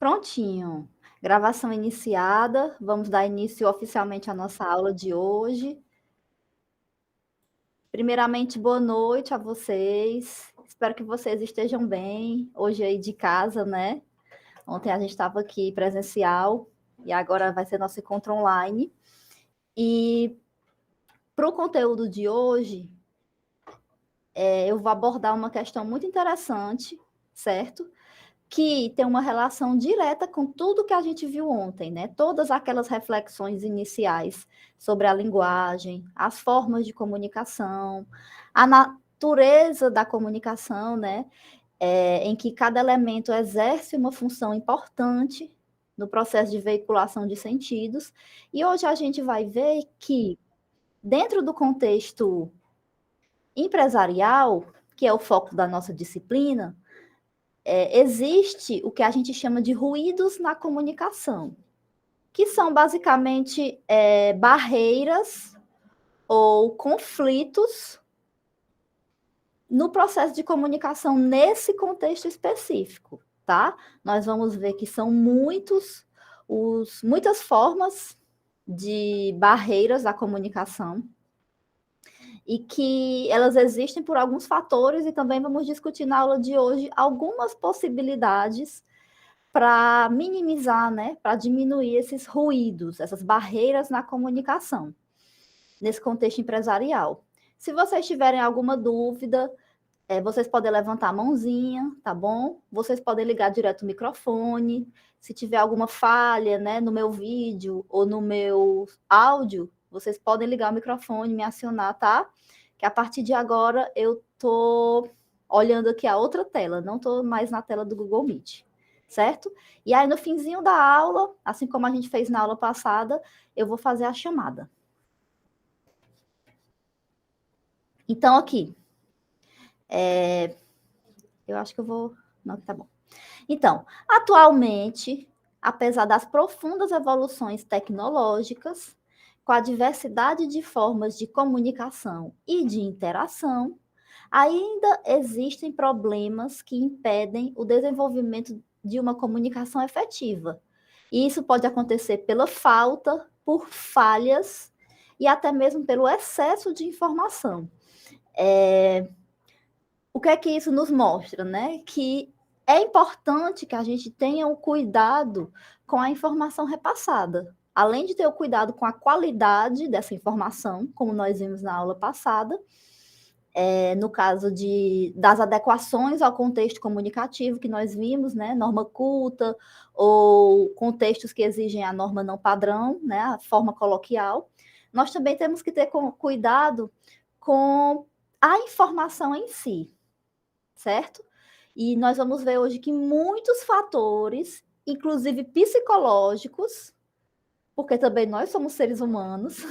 Prontinho. Gravação iniciada. Vamos dar início oficialmente à nossa aula de hoje. Primeiramente, boa noite a vocês. Espero que vocês estejam bem. Hoje aí de casa, né? Ontem a gente estava aqui presencial e agora vai ser nosso encontro online. E para o conteúdo de hoje, eu vou abordar uma questão muito interessante, certo? Que tem uma relação direta com tudo que a gente viu ontem, né? Todas aquelas reflexões iniciais sobre a linguagem, as formas de comunicação, a natureza da comunicação, né? Em que cada elemento exerce uma função importante no processo de veiculação de sentidos. E hoje a gente vai ver que, dentro do contexto empresarial, que é o foco da nossa disciplina, existe o que a gente chama de ruídos na comunicação, que são basicamente barreiras ou conflitos no processo de comunicação nesse contexto específico, tá? Nós vamos ver que são muitas formas de barreiras da comunicação e que elas existem por alguns fatores e também vamos discutir na aula de hoje algumas possibilidades para minimizar, né, para diminuir esses ruídos, essas barreiras na comunicação, nesse contexto empresarial. Se vocês tiverem alguma dúvida, vocês podem levantar a mãozinha, tá bom? Vocês podem ligar direto o microfone. Se tiver alguma falha, né, no meu vídeo ou no meu áudio, vocês podem ligar o microfone, me acionar, tá? Que a partir de agora eu tô olhando aqui a outra tela, não tô mais na tela do Google Meet, certo? E aí no finzinho da aula, assim como a gente fez na aula passada, eu vou fazer a chamada. Então aqui, eu acho que eu vou... Não, tá bom. Então, atualmente, apesar das profundas evoluções tecnológicas, com a diversidade de formas de comunicação e de interação, ainda existem problemas que impedem o desenvolvimento de uma comunicação efetiva. E isso pode acontecer pela falta, por falhas e até mesmo pelo excesso de informação. O que é que isso nos mostra, né? Que é importante que a gente tenha o cuidado com a informação repassada. Além de ter o cuidado com a qualidade dessa informação, como nós vimos na aula passada, no caso das adequações ao contexto comunicativo que nós vimos, né? Norma culta, ou contextos que exigem a norma não padrão, né? A forma coloquial. Nós também temos que ter cuidado com a informação em si, certo? E nós vamos ver hoje que muitos fatores, inclusive psicológicos, porque também nós somos seres humanos,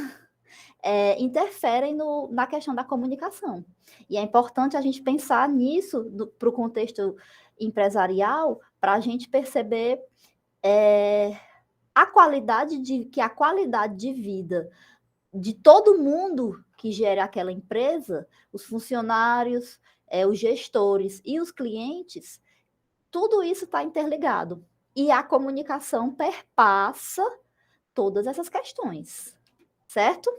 interferem na questão da comunicação. E é importante a gente pensar nisso para o contexto empresarial, para a gente perceber a qualidade de vida de todo mundo que gera aquela empresa, os funcionários, os gestores e os clientes, tudo isso está interligado. E a comunicação perpassa todas essas questões, certo?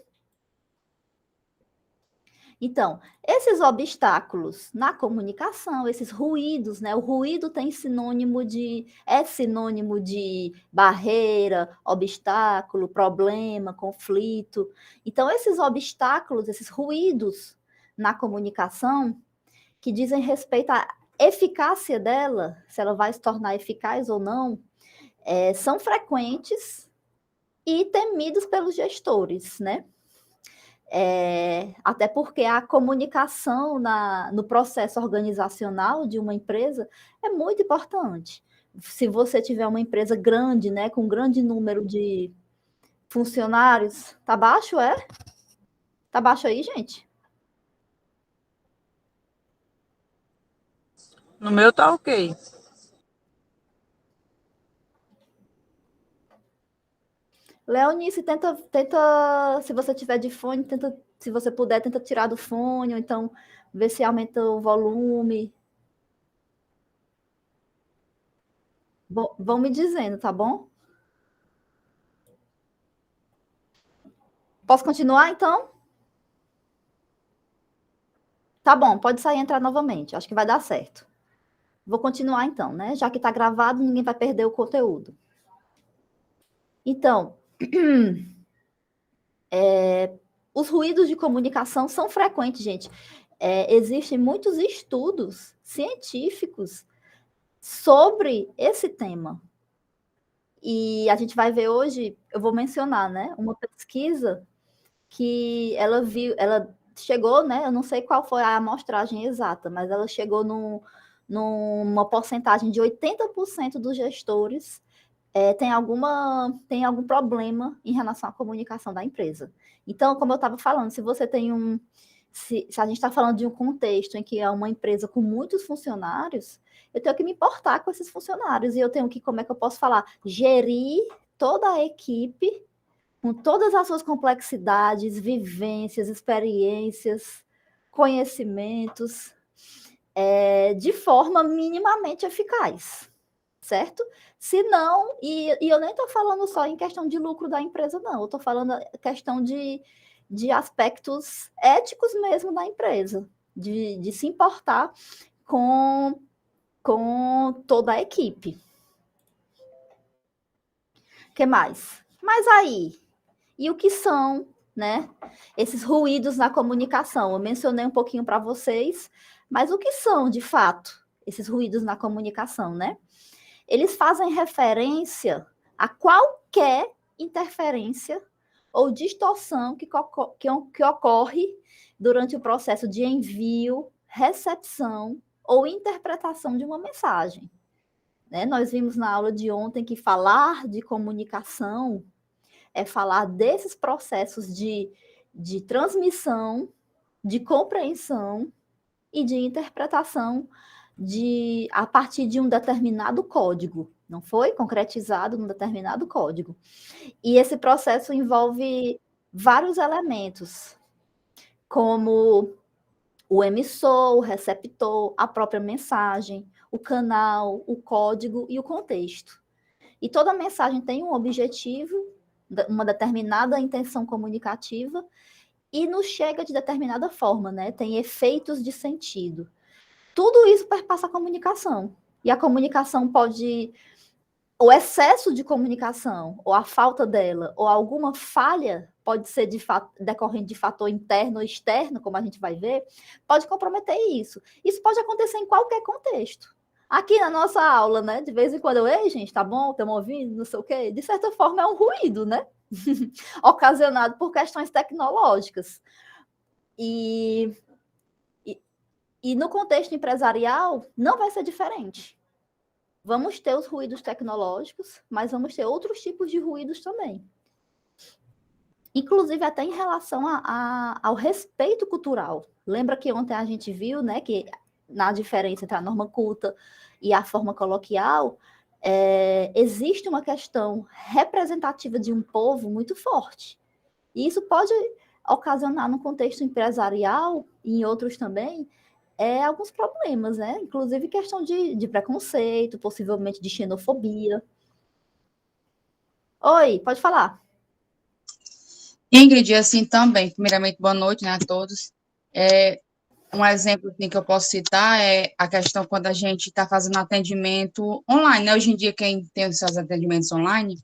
Então, esses obstáculos na comunicação, esses ruídos, né? O ruído é sinônimo de barreira, obstáculo, problema, conflito. Então, esses obstáculos, esses ruídos na comunicação, que dizem respeito à eficácia dela, se ela vai se tornar eficaz ou não, são frequentes e temidos pelos gestores, né? Até porque a comunicação no processo organizacional de uma empresa é muito importante. Se você tiver uma empresa grande, né, com um grande número de funcionários, tá baixo, é? Tá baixo aí, gente? No meu tá ok. Leonice, tenta, se você tiver de fone, se você puder, tenta tirar do fone, ou então ver se aumenta o volume. Vão me dizendo, tá bom? Posso continuar, então? Tá bom, pode sair e entrar novamente. Acho que vai dar certo. Vou continuar, então, né? Já que está gravado, ninguém vai perder o conteúdo. Então, os ruídos de comunicação são frequentes, gente. Existem muitos estudos científicos sobre esse tema. E a gente vai ver hoje, eu vou mencionar, né, uma pesquisa que ela chegou, né, eu não sei qual foi a amostragem exata, mas ela chegou numa porcentagem de 80% dos gestores tem algum problema em relação à comunicação da empresa. Então, como eu estava falando, se você tem se a gente está falando de um contexto em que é uma empresa com muitos funcionários, eu tenho que me importar com esses funcionários e eu tenho que, como é que eu posso falar, gerir toda a equipe com todas as suas complexidades, vivências, experiências, conhecimentos, de forma minimamente eficaz, certo? Se não, e eu nem estou falando só em questão de lucro da empresa, não, eu estou falando questão de aspectos éticos mesmo da empresa, de se importar com toda a equipe. O que mais? Mas aí, e o que são, né, esses ruídos na comunicação? Eu mencionei um pouquinho para vocês, mas o que são, de fato, esses ruídos na comunicação, né? Eles fazem referência a qualquer interferência ou distorção que ocorre durante o processo de envio, recepção ou interpretação de uma mensagem. Né? Nós vimos na aula de ontem que falar de comunicação é falar desses processos de transmissão, de compreensão e de interpretação a partir de um determinado código, não foi? Concretizado num determinado código. E esse processo envolve vários elementos, como o emissor, o receptor, a própria mensagem, o canal, o código e o contexto. E toda mensagem tem um objetivo, uma determinada intenção comunicativa, e nos chega de determinada forma, né? Tem efeitos de sentido. Tudo isso perpassa a comunicação. E a comunicação pode. O excesso de comunicação, ou a falta dela, ou alguma falha, pode ser decorrente de fator interno ou externo, como a gente vai ver, pode comprometer isso. Isso pode acontecer em qualquer contexto. Aqui na nossa aula, né? De vez em quando ei, gente, tá bom? Estamos ouvindo? Não sei o quê. De certa forma, é um ruído, né? Ocasionado por questões tecnológicas. E no contexto empresarial, não vai ser diferente. Vamos ter os ruídos tecnológicos, mas vamos ter outros tipos de ruídos também. Inclusive até em relação ao respeito cultural. Lembra que ontem a gente viu, né, que na diferença entre a norma culta e a forma coloquial, existe uma questão representativa de um povo muito forte. E isso pode ocasionar no contexto empresarial e em outros também, alguns problemas, né? Inclusive questão de preconceito, possivelmente de xenofobia. Oi, pode falar. Ingrid, assim também, primeiramente, boa noite, né, a todos. Um exemplo assim, que eu posso citar é a questão quando a gente está fazendo atendimento online, né? Hoje em dia, quem tem os seus atendimentos online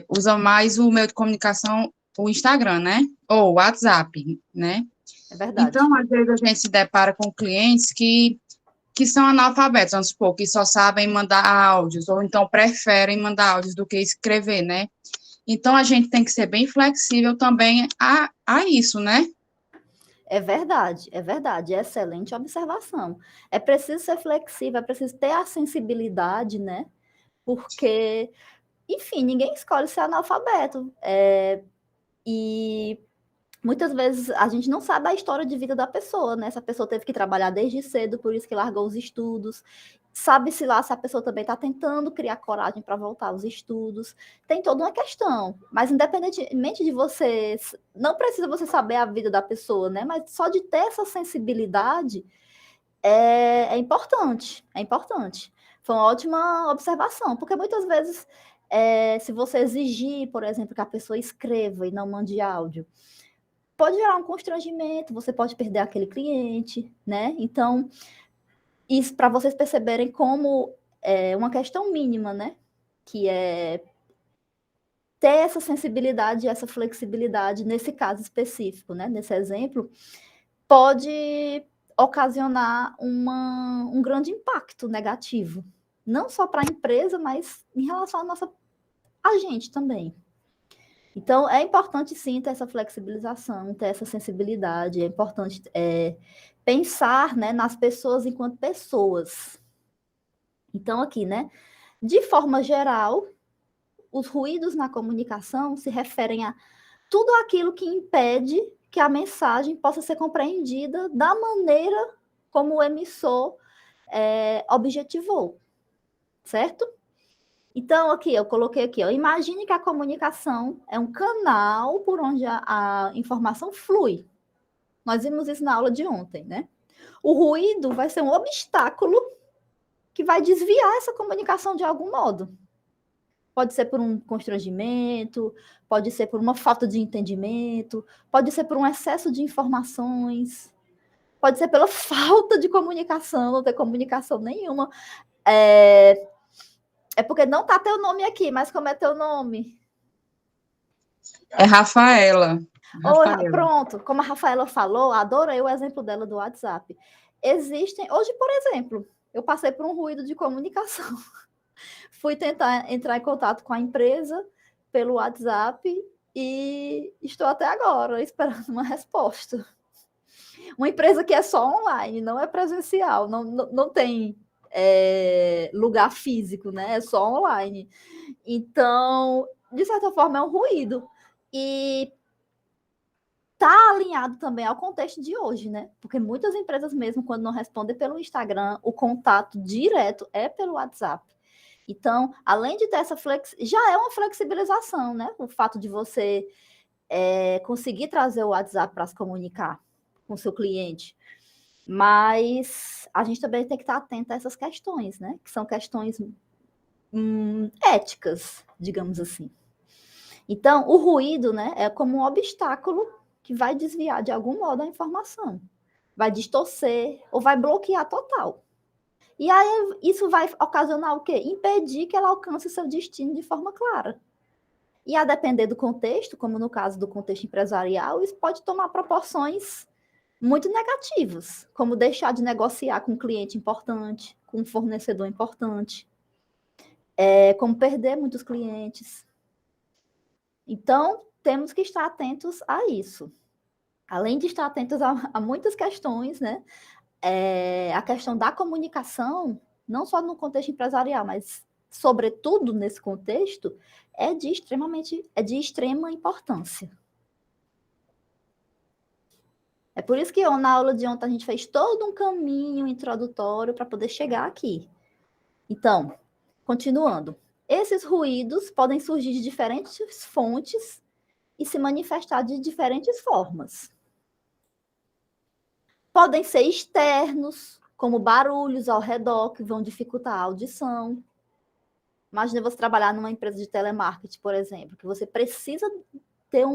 usa mais o meio de comunicação, o Instagram, né? Ou o WhatsApp, né? É verdade. Então, às vezes, a gente se depara com clientes que são analfabetos, vamos supor, que só sabem mandar áudios, ou então preferem mandar áudios do que escrever, né? Então, a gente tem que ser bem flexível também a isso, né? É verdade, excelente observação. É preciso ser flexível, é preciso ter a sensibilidade, né? Porque, enfim, ninguém escolhe ser analfabeto. E muitas vezes a gente não sabe a história de vida da pessoa, né? Essa pessoa teve que trabalhar desde cedo, por isso que largou os estudos. Sabe-se lá se a pessoa também está tentando criar coragem para voltar aos estudos. Tem toda uma questão. Mas independentemente de você, não precisa você saber a vida da pessoa, né? Mas só de ter essa sensibilidade é importante. É importante. Foi uma ótima observação, porque muitas vezes, se você exigir, por exemplo, que a pessoa escreva e não mande áudio, pode gerar um constrangimento, você pode perder aquele cliente, né? Então, isso para vocês perceberem como é uma questão mínima, né? Que é ter essa sensibilidade e essa flexibilidade nesse caso específico, né? Nesse exemplo, pode ocasionar um grande impacto negativo, não só para a empresa, mas em relação à nossa a gente também. Então, é importante sim ter essa flexibilização, ter essa sensibilidade, é importante pensar, né, nas pessoas enquanto pessoas. Então, aqui, né, de forma geral, os ruídos na comunicação se referem a tudo aquilo que impede que a mensagem possa ser compreendida da maneira como o emissor objetivou, certo? Então, aqui, eu coloquei aqui, ó, imagine que a comunicação é um canal por onde a informação flui. Nós vimos isso na aula de ontem, né? O ruído vai ser um obstáculo que vai desviar essa comunicação de algum modo. Pode ser por um constrangimento, pode ser por uma falta de entendimento, pode ser por um excesso de informações, pode ser pela falta de comunicação, não ter comunicação nenhuma. É porque não está teu nome aqui, mas como é teu nome? É Rafaela. Pronto, como a Rafaela falou, adorei o exemplo dela do WhatsApp. Existem, hoje, por exemplo, eu passei por um ruído de comunicação. Fui tentar entrar em contato com a empresa pelo WhatsApp e estou até agora esperando uma resposta. Uma empresa que é só online, não é presencial, não tem lugar físico, né? É só online. Então, de certa forma, é um ruído. E está alinhado também ao contexto de hoje, né? Porque muitas empresas mesmo, quando não respondem pelo Instagram, o contato direto é pelo WhatsApp. Então, além de ter essa já é uma flexibilização, né? O fato de você conseguir trazer o WhatsApp para se comunicar com o seu cliente. Mas a gente também tem que estar atento a essas questões, né? Que são questões éticas, digamos assim. Então, o ruído, né, é como um obstáculo que vai desviar de algum modo a informação, vai distorcer ou vai bloquear total. E aí isso vai ocasionar o quê? Impedir que ela alcance seu destino de forma clara. E a depender do contexto, como no caso do contexto empresarial, isso pode tomar proporções muito negativas, como deixar de negociar com um cliente importante, com um fornecedor importante, como perder muitos clientes. Então, temos que estar atentos a isso. Além de estar atentos a muitas questões, né? A questão da comunicação, não só no contexto empresarial, mas sobretudo nesse contexto, é de extrema importância. É por isso que na aula de ontem a gente fez todo um caminho introdutório para poder chegar aqui. Então, continuando. Esses ruídos podem surgir de diferentes fontes e se manifestar de diferentes formas. Podem ser externos, como barulhos ao redor que vão dificultar a audição. Imagina você trabalhar numa empresa de telemarketing, por exemplo, que você precisa ter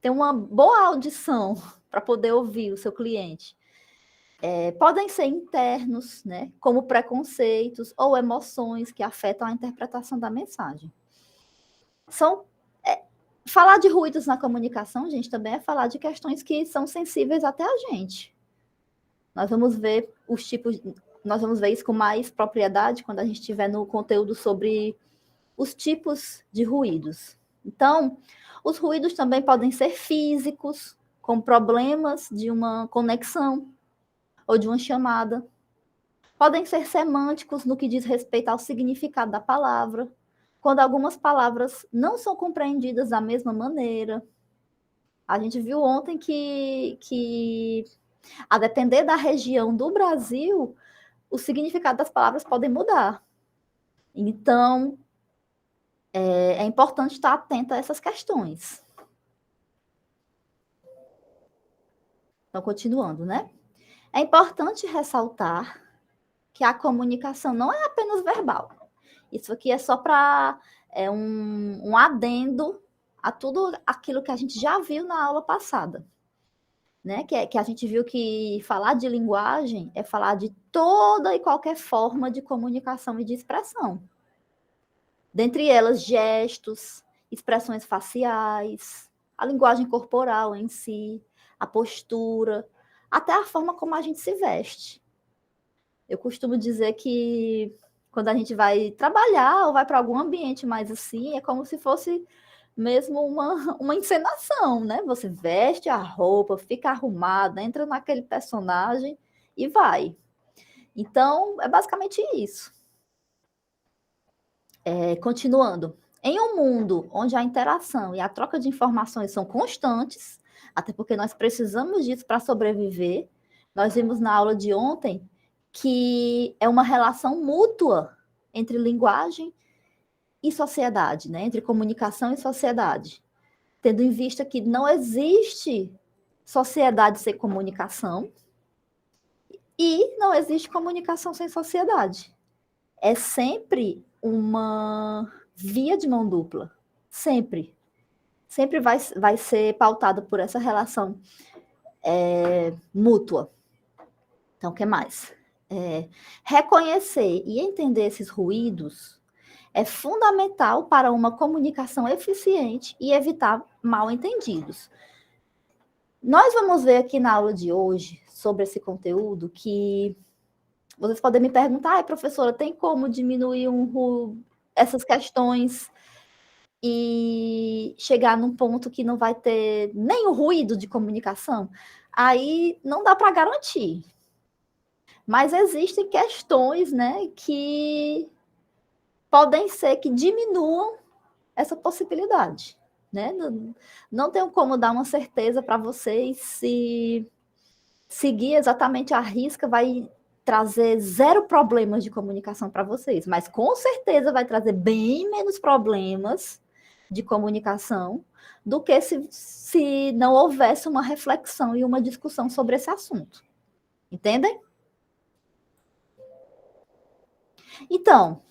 ter uma boa audição para poder ouvir o seu cliente. Podem ser internos, né, como preconceitos ou emoções que afetam a interpretação da mensagem. Falar de ruídos na comunicação, gente, também é falar de questões que são sensíveis até a gente. Nós vamos ver nós vamos ver isso com mais propriedade quando a gente estiver no conteúdo sobre os tipos de ruídos. Então, os ruídos também podem ser físicos, com problemas de uma conexão ou de uma chamada. Podem ser semânticos no que diz respeito ao significado da palavra, quando algumas palavras não são compreendidas da mesma maneira. A gente viu ontem que a depender da região do Brasil, o significado das palavras podem mudar. Então, é importante estar atento a essas questões. Então, continuando, né? É importante ressaltar que a comunicação não é apenas verbal. Isso aqui é só para um adendo a tudo aquilo que a gente já viu na aula passada. Né? Que a gente viu que falar de linguagem é falar de toda e qualquer forma de comunicação e de expressão. Dentre elas, gestos, expressões faciais, a linguagem corporal em si, a postura, até a forma como a gente se veste. Eu costumo dizer que quando a gente vai trabalhar ou vai para algum ambiente mais assim, é como se fosse mesmo uma encenação, né? Você veste a roupa, fica arrumada, entra naquele personagem e vai. Então, é basicamente isso. Continuando. Em um mundo onde a interação e a troca de informações são constantes, até porque nós precisamos disso para sobreviver, nós vimos na aula de ontem que é uma relação mútua entre linguagem e sociedade, né? Entre comunicação e sociedade. Tendo em vista que não existe sociedade sem comunicação e não existe comunicação sem sociedade. É sempre uma via de mão dupla. Sempre. Sempre vai ser pautada por essa relação mútua. Então, o que mais? Reconhecer e entender esses ruídos é fundamental para uma comunicação eficiente e evitar mal-entendidos. Nós vamos ver aqui na aula de hoje, sobre esse conteúdo, que vocês podem me perguntar, professora, tem como diminuir essas questões e chegar num ponto que não vai ter nem o ruído de comunicação? Aí não dá para garantir. Mas existem questões, né, que podem ser que diminuam essa possibilidade, né? Não tenho como dar uma certeza para vocês se seguir exatamente a risca vai trazer zero problemas de comunicação para vocês, mas com certeza vai trazer bem menos problemas de comunicação do que se não houvesse uma reflexão e uma discussão sobre esse assunto. Entendem? Então,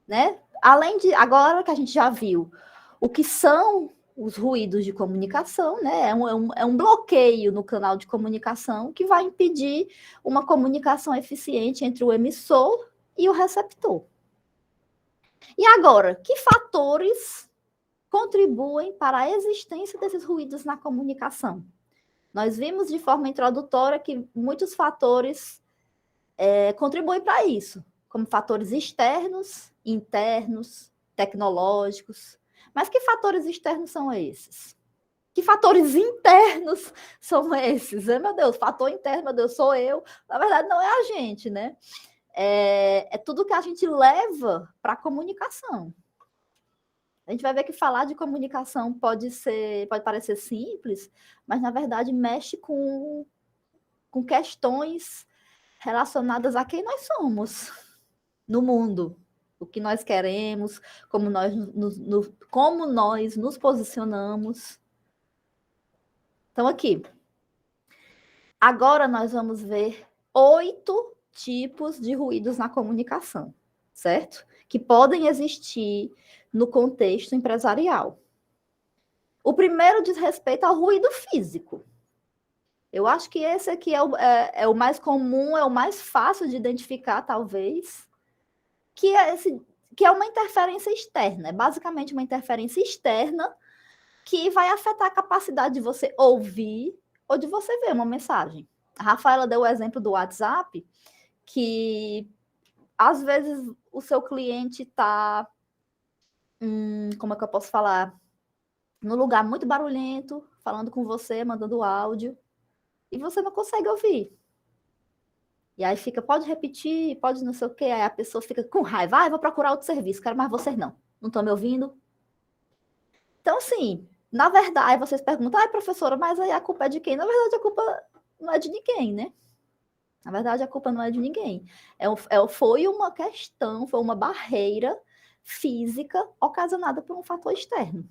né? Além de, agora que a gente já viu o que são os ruídos de comunicação, né? É um bloqueio no canal de comunicação que vai impedir uma comunicação eficiente entre o emissor e o receptor. E agora, que fatores contribuem para a existência desses ruídos na comunicação? Nós vimos de forma introdutória que muitos fatores contribuem para isso, como fatores externos, internos, tecnológicos. Mas que fatores externos são esses? Que fatores internos são esses? Meu Deus, fator interno, meu Deus, sou eu. Na verdade, não é a gente, né? É tudo que a gente leva para a comunicação. A gente vai ver que falar de comunicação pode parecer simples, mas na verdade mexe com questões relacionadas a quem nós somos no mundo, o que nós queremos, como nós nos posicionamos. Então, aqui. Agora nós vamos ver 8 tipos de ruídos na comunicação, certo? Que podem existir no contexto empresarial. O primeiro diz respeito ao ruído físico. Eu acho que esse aqui é o mais comum, é o mais fácil de identificar, talvez, que é uma interferência externa. É basicamente uma interferência externa que vai afetar a capacidade de você ouvir ou de você ver uma mensagem. A Rafaela deu o exemplo do WhatsApp, que às vezes o seu cliente está, como é que eu posso falar? Num lugar muito barulhento, falando com você, mandando áudio, e você não consegue ouvir. E aí fica, pode repetir, pode não sei o quê, aí a pessoa fica com raiva, vou procurar outro serviço, quero mais vocês não estão me ouvindo? Então, assim, na verdade, aí vocês perguntam, professora, mas aí a culpa é de quem? Na verdade, a culpa não é de ninguém, né? Na verdade, a culpa não é de ninguém. Foi uma questão, foi uma barreira física ocasionada por um fator externo.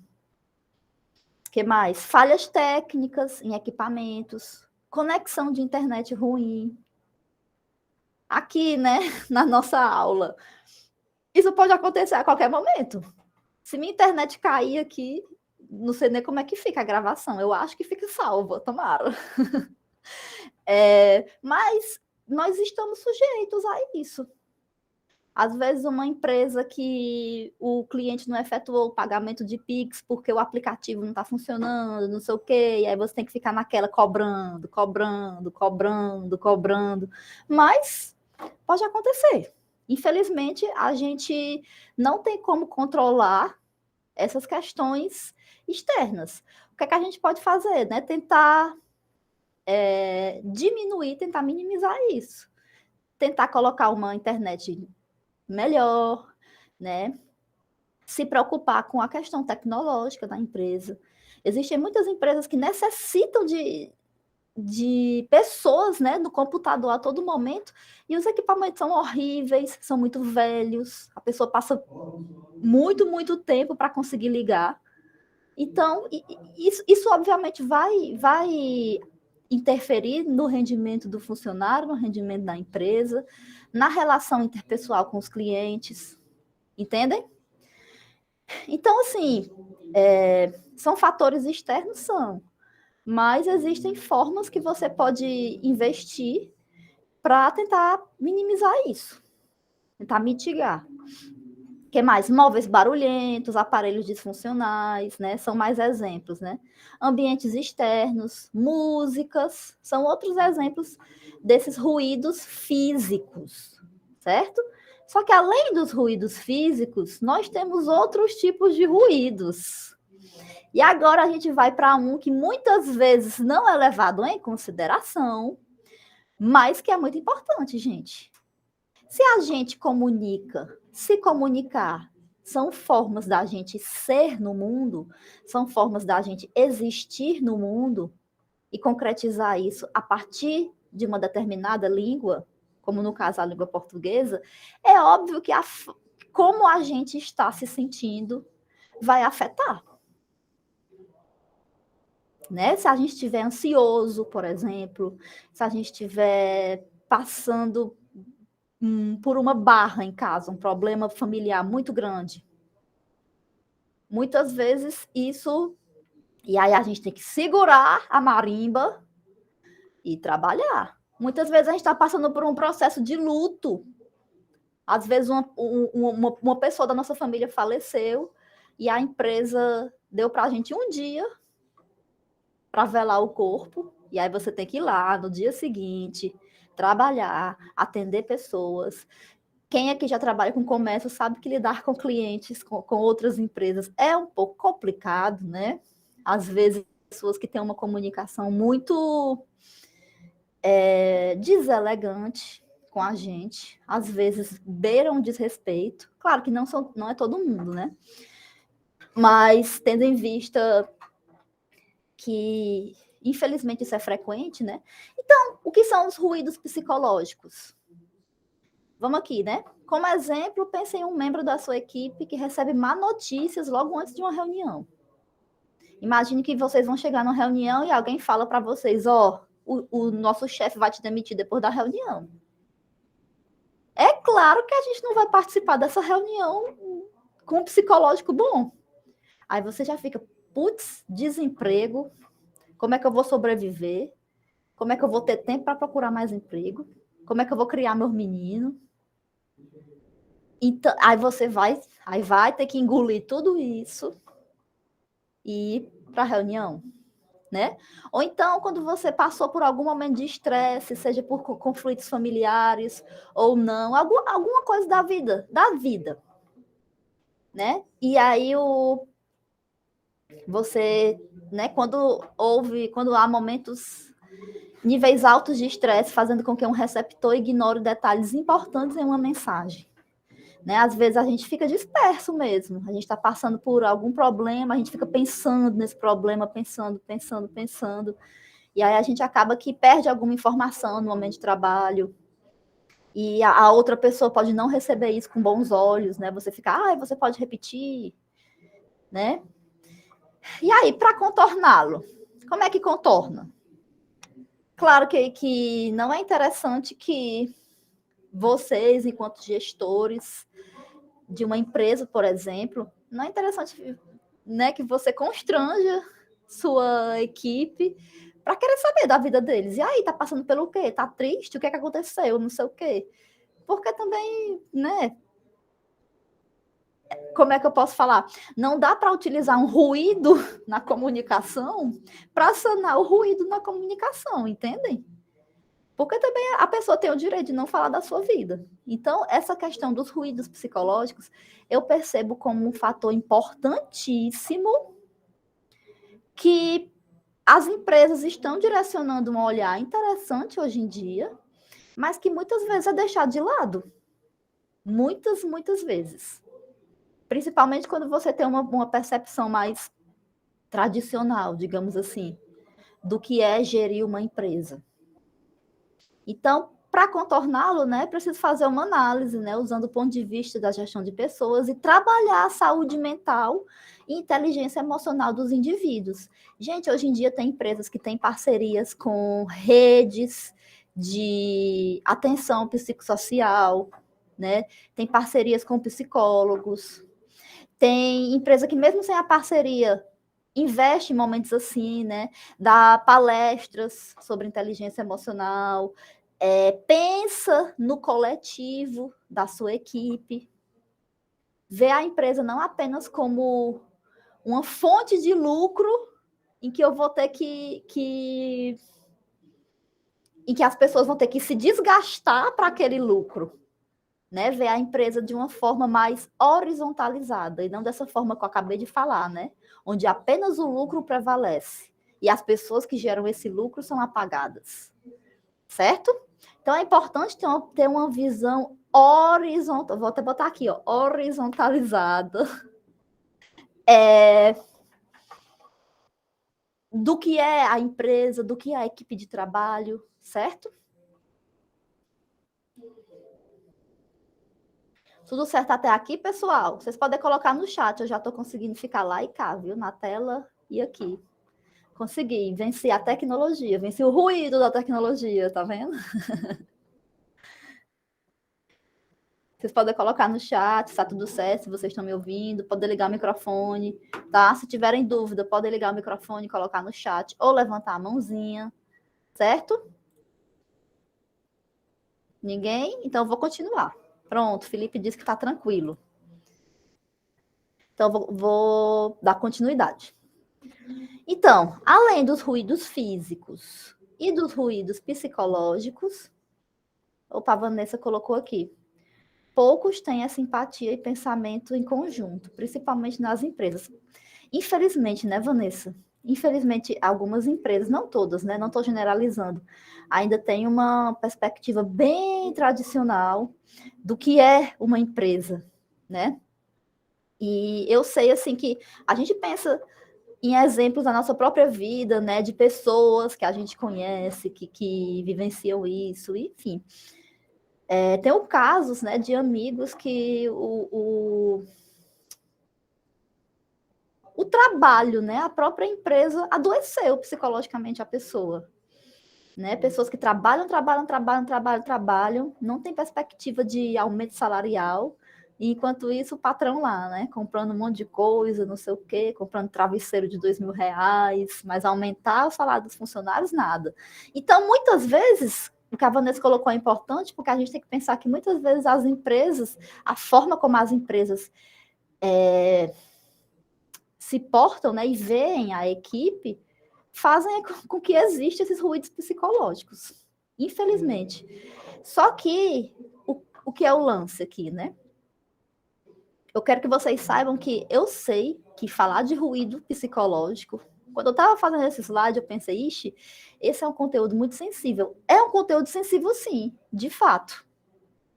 O que mais? Falhas técnicas em equipamentos, conexão de internet ruim, aqui, né, na nossa aula. Isso pode acontecer a qualquer momento. Se minha internet cair aqui, não sei nem como é que fica a gravação. Eu acho que fica salva, tomara. Mas nós estamos sujeitos a isso. Às vezes, uma empresa que o cliente não efetuou o pagamento de Pix porque o aplicativo não está funcionando, não sei o quê, e aí você tem que ficar naquela cobrando, cobrando, cobrando, cobrando. Mas pode acontecer. Infelizmente, a gente não tem como controlar essas questões externas. O que é que a gente pode fazer? Né? Tentar diminuir, tentar minimizar isso. Tentar colocar uma internet melhor, né? Se preocupar com a questão tecnológica da empresa. Existem muitas empresas que necessitam de pessoas, né, no computador a todo momento, e os equipamentos são horríveis, são muito velhos, a pessoa passa muito tempo para conseguir ligar. Então, isso obviamente vai interferir no rendimento do funcionário, no rendimento da empresa, na relação interpessoal com os clientes, entendem? Então, assim, são fatores externos, são, mas existem formas que você pode investir para tentar minimizar isso, tentar mitigar. O que mais? Móveis barulhentos, aparelhos disfuncionais, né? São mais exemplos, né? Ambientes externos, músicas, são outros exemplos desses ruídos físicos, certo? Só que além dos ruídos físicos, nós temos outros tipos de ruídos. E agora a gente vai para um que muitas vezes não é levado em consideração, mas que é muito importante, gente. Se a gente comunica, se comunicar são formas da gente ser no mundo, são formas da gente existir no mundo e concretizar isso a partir de uma determinada língua, como no caso a língua portuguesa, é óbvio que como a gente está se sentindo vai afetar. Né? Se a gente estiver ansioso, por exemplo, se a gente estiver passando por uma barra em casa, um problema familiar muito grande. Muitas vezes isso... E aí a gente tem que segurar a marimba e trabalhar. Muitas vezes a gente está passando por um processo de luto. Às vezes uma pessoa da nossa família faleceu e a empresa deu para a gente um dia para velar o corpo, e aí você tem que ir lá no dia seguinte, trabalhar, atender pessoas. Quem aqui já trabalha com comércio sabe que lidar com clientes, com outras empresas, é um pouco complicado, né? Às vezes, pessoas que têm uma comunicação muito deselegante com a gente, às vezes beiram desrespeito. Claro que não é todo mundo, né? Mas tendo em vista que, infelizmente, isso é frequente, né? Então, o que são os ruídos psicológicos? Vamos aqui, né? Como exemplo, pense em um membro da sua equipe que recebe má notícias logo antes de uma reunião. Imagine que vocês vão chegar numa reunião e alguém fala para vocês, o nosso chefe vai te demitir depois da reunião. É claro que a gente não vai participar dessa reunião com um psicológico bom. Aí você já fica, putz, desemprego, como é que eu vou sobreviver? Como é que eu vou ter tempo para procurar mais emprego? Como é que eu vou criar meus meninos? Então, aí você vai ter que engolir tudo isso e ir para a reunião, né? Ou então, quando você passou por algum momento de estresse, seja por conflitos familiares ou não, alguma coisa da vida, né? E aí você, né, quando há momentos, níveis altos de estresse, fazendo com que um receptor ignore detalhes importantes em uma mensagem. Né? Às vezes a gente fica disperso mesmo, a gente está passando por algum problema, a gente fica pensando nesse problema, pensando, e aí a gente acaba que perde alguma informação no momento de trabalho, e a outra pessoa pode não receber isso com bons olhos, né? Você fica, você pode repetir, né? E aí, para contorná-lo, como é que contorna? Claro que não é interessante que vocês, enquanto gestores de uma empresa, por exemplo, não é interessante, né, que você constranja sua equipe para querer saber da vida deles. E aí, tá passando pelo quê? Tá triste? O que é que aconteceu? Não sei o quê. Porque também, né, como é que eu posso falar? Não dá para utilizar um ruído na comunicação para sanar o ruído na comunicação, entendem? Porque também a pessoa tem o direito de não falar da sua vida. Então, essa questão dos ruídos psicológicos, eu percebo como um fator importantíssimo que as empresas estão direcionando um olhar interessante hoje em dia, mas que muitas vezes é deixado de lado. Muitas vezes. Principalmente quando você tem uma percepção mais tradicional, digamos assim, do que é gerir uma empresa. Então, para contorná-lo, né, preciso fazer uma análise, né, usando o ponto de vista da gestão de pessoas e trabalhar a saúde mental e inteligência emocional dos indivíduos. Gente, hoje em dia tem empresas que têm parcerias com redes de atenção psicossocial, né? Tem parcerias com psicólogos. Tem empresa que mesmo sem a parceria investe em momentos assim, né? Dá palestras sobre inteligência emocional, pensa no coletivo da sua equipe, vê a empresa não apenas como uma fonte de lucro em que eu vou ter em que as pessoas vão ter que se desgastar para aquele lucro, né? Ver a empresa de uma forma mais horizontalizada e não dessa forma que eu acabei de falar, né? Onde apenas o lucro prevalece e as pessoas que geram esse lucro são apagadas, certo? Então é importante ter uma visão horizontal, vou até botar aqui, ó, horizontalizada, do que é a empresa, do que é a equipe de trabalho, certo? Tudo certo até aqui, pessoal? Vocês podem colocar no chat, eu já estou conseguindo ficar lá e cá, viu? Na tela e aqui. Consegui, venci a tecnologia, venci o ruído da tecnologia, tá vendo? Vocês podem colocar no chat se está tudo certo, se vocês estão me ouvindo, podem ligar o microfone, tá? Se tiverem dúvida, podem ligar o microfone, colocar no chat ou levantar a mãozinha, certo? Ninguém? Então eu vou continuar. Pronto, Felipe disse que está tranquilo. Então vou dar continuidade. Então, além dos ruídos físicos e dos ruídos psicológicos, opa, a Vanessa colocou aqui, poucos têm essa empatia e pensamento em conjunto, principalmente nas empresas. Infelizmente, né, Vanessa? Infelizmente, algumas empresas, não todas, né? Não estou generalizando, ainda tem uma perspectiva bem tradicional do que é uma empresa, né? E eu sei, assim, que a gente pensa em exemplos da nossa própria vida, né, de pessoas que a gente conhece, que vivenciam isso, enfim. Tem casos, né, de amigos que o trabalho, né, a própria empresa adoeceu psicologicamente a pessoa. Né? Pessoas que trabalham, não tem perspectiva de aumento salarial, e enquanto isso o patrão lá, né, comprando um monte de coisa, não sei o quê, comprando travesseiro de R$ 2.000, mas aumentar o salário dos funcionários, nada. Então, muitas vezes, o que a Vanessa colocou é importante, porque a gente tem que pensar que muitas vezes as empresas, a forma como as empresas se portam, né, e veem a equipe, fazem com que existam esses ruídos psicológicos, infelizmente. Só que o que é o lance aqui, né? Eu quero que vocês saibam que eu sei que falar de ruído psicológico, quando eu estava fazendo esse slide, eu pensei, ixi, esse é um conteúdo muito sensível. É um conteúdo sensível, sim, de fato.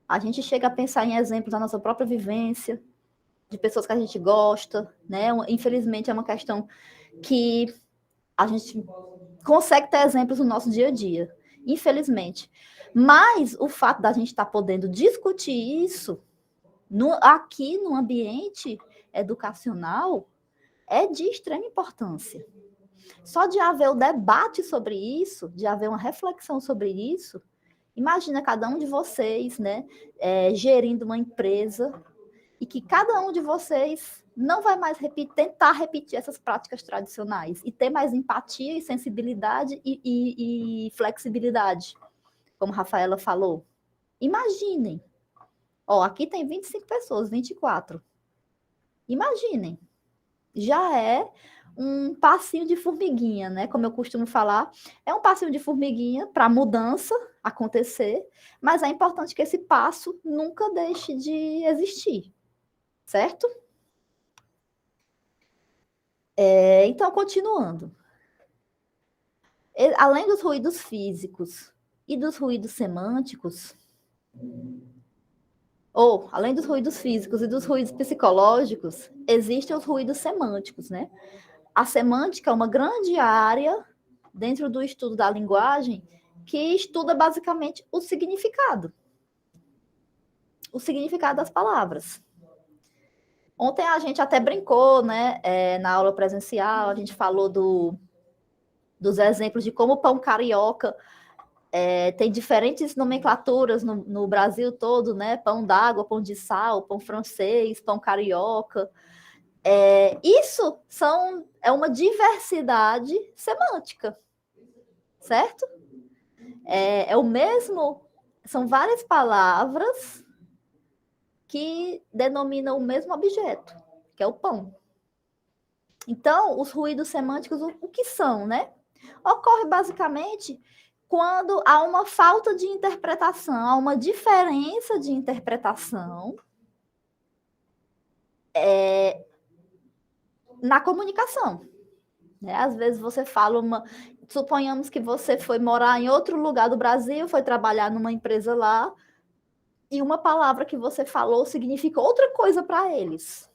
A gente chega a pensar em exemplos da nossa própria vivência, de pessoas que a gente gosta, né? Infelizmente, é uma questão que a gente consegue ter exemplos no nosso dia a dia, infelizmente. Mas o fato da gente estar podendo discutir isso aqui no ambiente educacional é de extrema importância. Só de haver o debate sobre isso, de haver uma reflexão sobre isso, Imagina cada um de vocês, né, gerindo uma empresa e que cada um de vocês não vai mais tentar repetir essas práticas tradicionais e ter mais empatia e sensibilidade e flexibilidade, como a Rafaela falou. Imaginem. Aqui tem 25 pessoas, 24. Imaginem. Já é um passinho de formiguinha, né? Como eu costumo falar, é um passinho de formiguinha para a mudança acontecer, mas é importante que esse passo nunca deixe de existir, certo? Então, continuando. Além dos ruídos físicos e dos ruídos semânticos, ou além dos ruídos físicos e dos ruídos psicológicos, existem os ruídos semânticos, né? A semântica é uma grande área dentro do estudo da linguagem que estuda basicamente o significado das palavras. Ontem a gente até brincou, né? Na aula presencial, a gente falou dos exemplos de como o pão carioca tem diferentes nomenclaturas no Brasil todo, né? Pão d'água, pão de sal, pão francês, pão carioca. Isso é uma diversidade semântica, certo? É o mesmo, são várias palavras que denominam o mesmo objeto, que é o pão. Então, os ruídos semânticos, o que são, né? Ocorre basicamente quando há uma falta de interpretação, há uma diferença de interpretação na comunicação. Né? Às vezes você fala suponhamos que você foi morar em outro lugar do Brasil, foi trabalhar numa empresa lá, e uma palavra que você falou significa outra coisa para eles.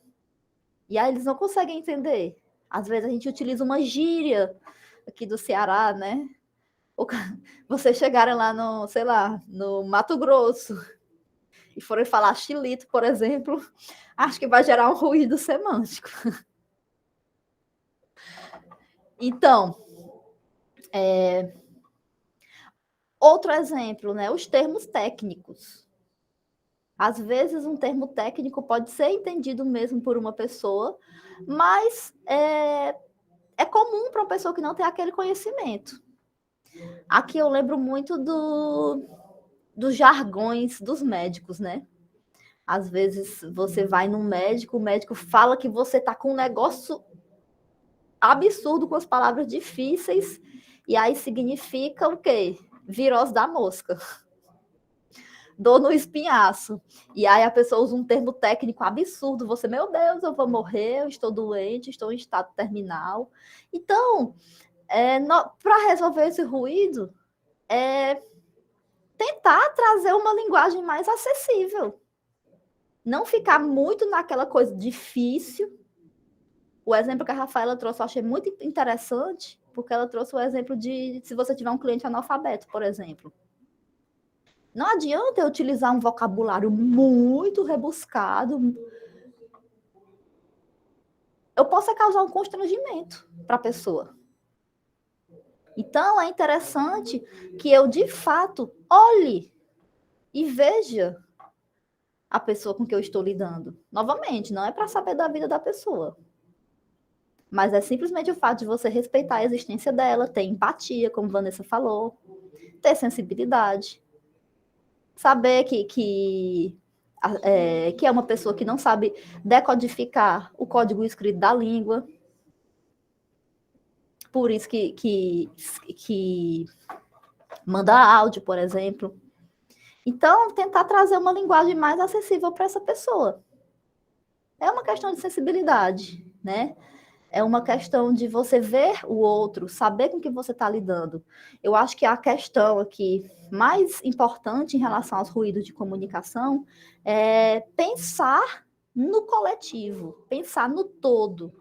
E aí eles não conseguem entender. Às vezes a gente utiliza uma gíria aqui do Ceará, né? Vocês chegarem lá no, sei lá, no Mato Grosso e forem falar chilito, por exemplo, acho que vai gerar um ruído semântico. Então, outro exemplo, né? Os termos técnicos. Às vezes, um termo técnico pode ser entendido mesmo por uma pessoa, mas é comum para uma pessoa que não tem aquele conhecimento. Aqui eu lembro muito dos jargões dos médicos, né? Às vezes você vai num médico, o médico fala que você está com um negócio absurdo, com as palavras difíceis, e aí significa o quê? Virose da mosca. Dor no espinhaço. E aí a pessoa usa um termo técnico absurdo. Você, meu Deus, eu vou morrer, eu estou doente, estou em estado terminal. Então, para resolver esse ruído, tentar trazer uma linguagem mais acessível. Não ficar muito naquela coisa difícil. O exemplo que a Rafaela trouxe eu achei muito interessante, porque ela trouxe o exemplo de se você tiver um cliente analfabeto, por exemplo. Não adianta eu utilizar um vocabulário muito rebuscado. Eu posso causar um constrangimento para a pessoa. Então, é interessante que eu, de fato, olhe e veja a pessoa com que eu estou lidando. Novamente, não é para saber da vida da pessoa. Mas é simplesmente o fato de você respeitar a existência dela, ter empatia, como Vanessa falou, ter sensibilidade, saber que é uma pessoa que não sabe decodificar o código escrito da língua, por isso que manda áudio, por exemplo. Então, tentar trazer uma linguagem mais acessível para essa pessoa. É uma questão de sensibilidade, né? É uma questão de você ver o outro, saber com que você está lidando. Eu acho que a questão aqui mais importante em relação aos ruídos de comunicação é pensar no coletivo, pensar no todo.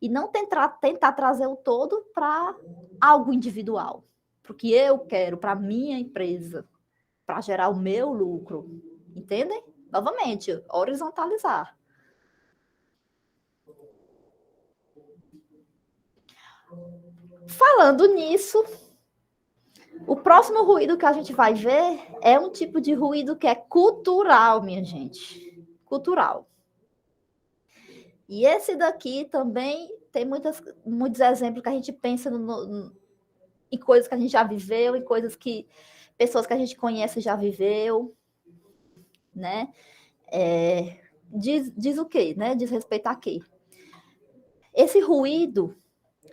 E não tentar trazer o todo para algo individual. Para o que eu quero, para a minha empresa, para gerar o meu lucro. Entendem? Novamente, horizontalizar. Falando nisso, O próximo ruído que a gente vai ver é um tipo de ruído que é cultural, minha gente. Cultural. E esse daqui também tem muitos exemplos que a gente pensa em coisas que a gente já viveu, em coisas que pessoas que a gente conhece já viveu, né? Diz o quê, né? Diz respeito a quê? Esse ruído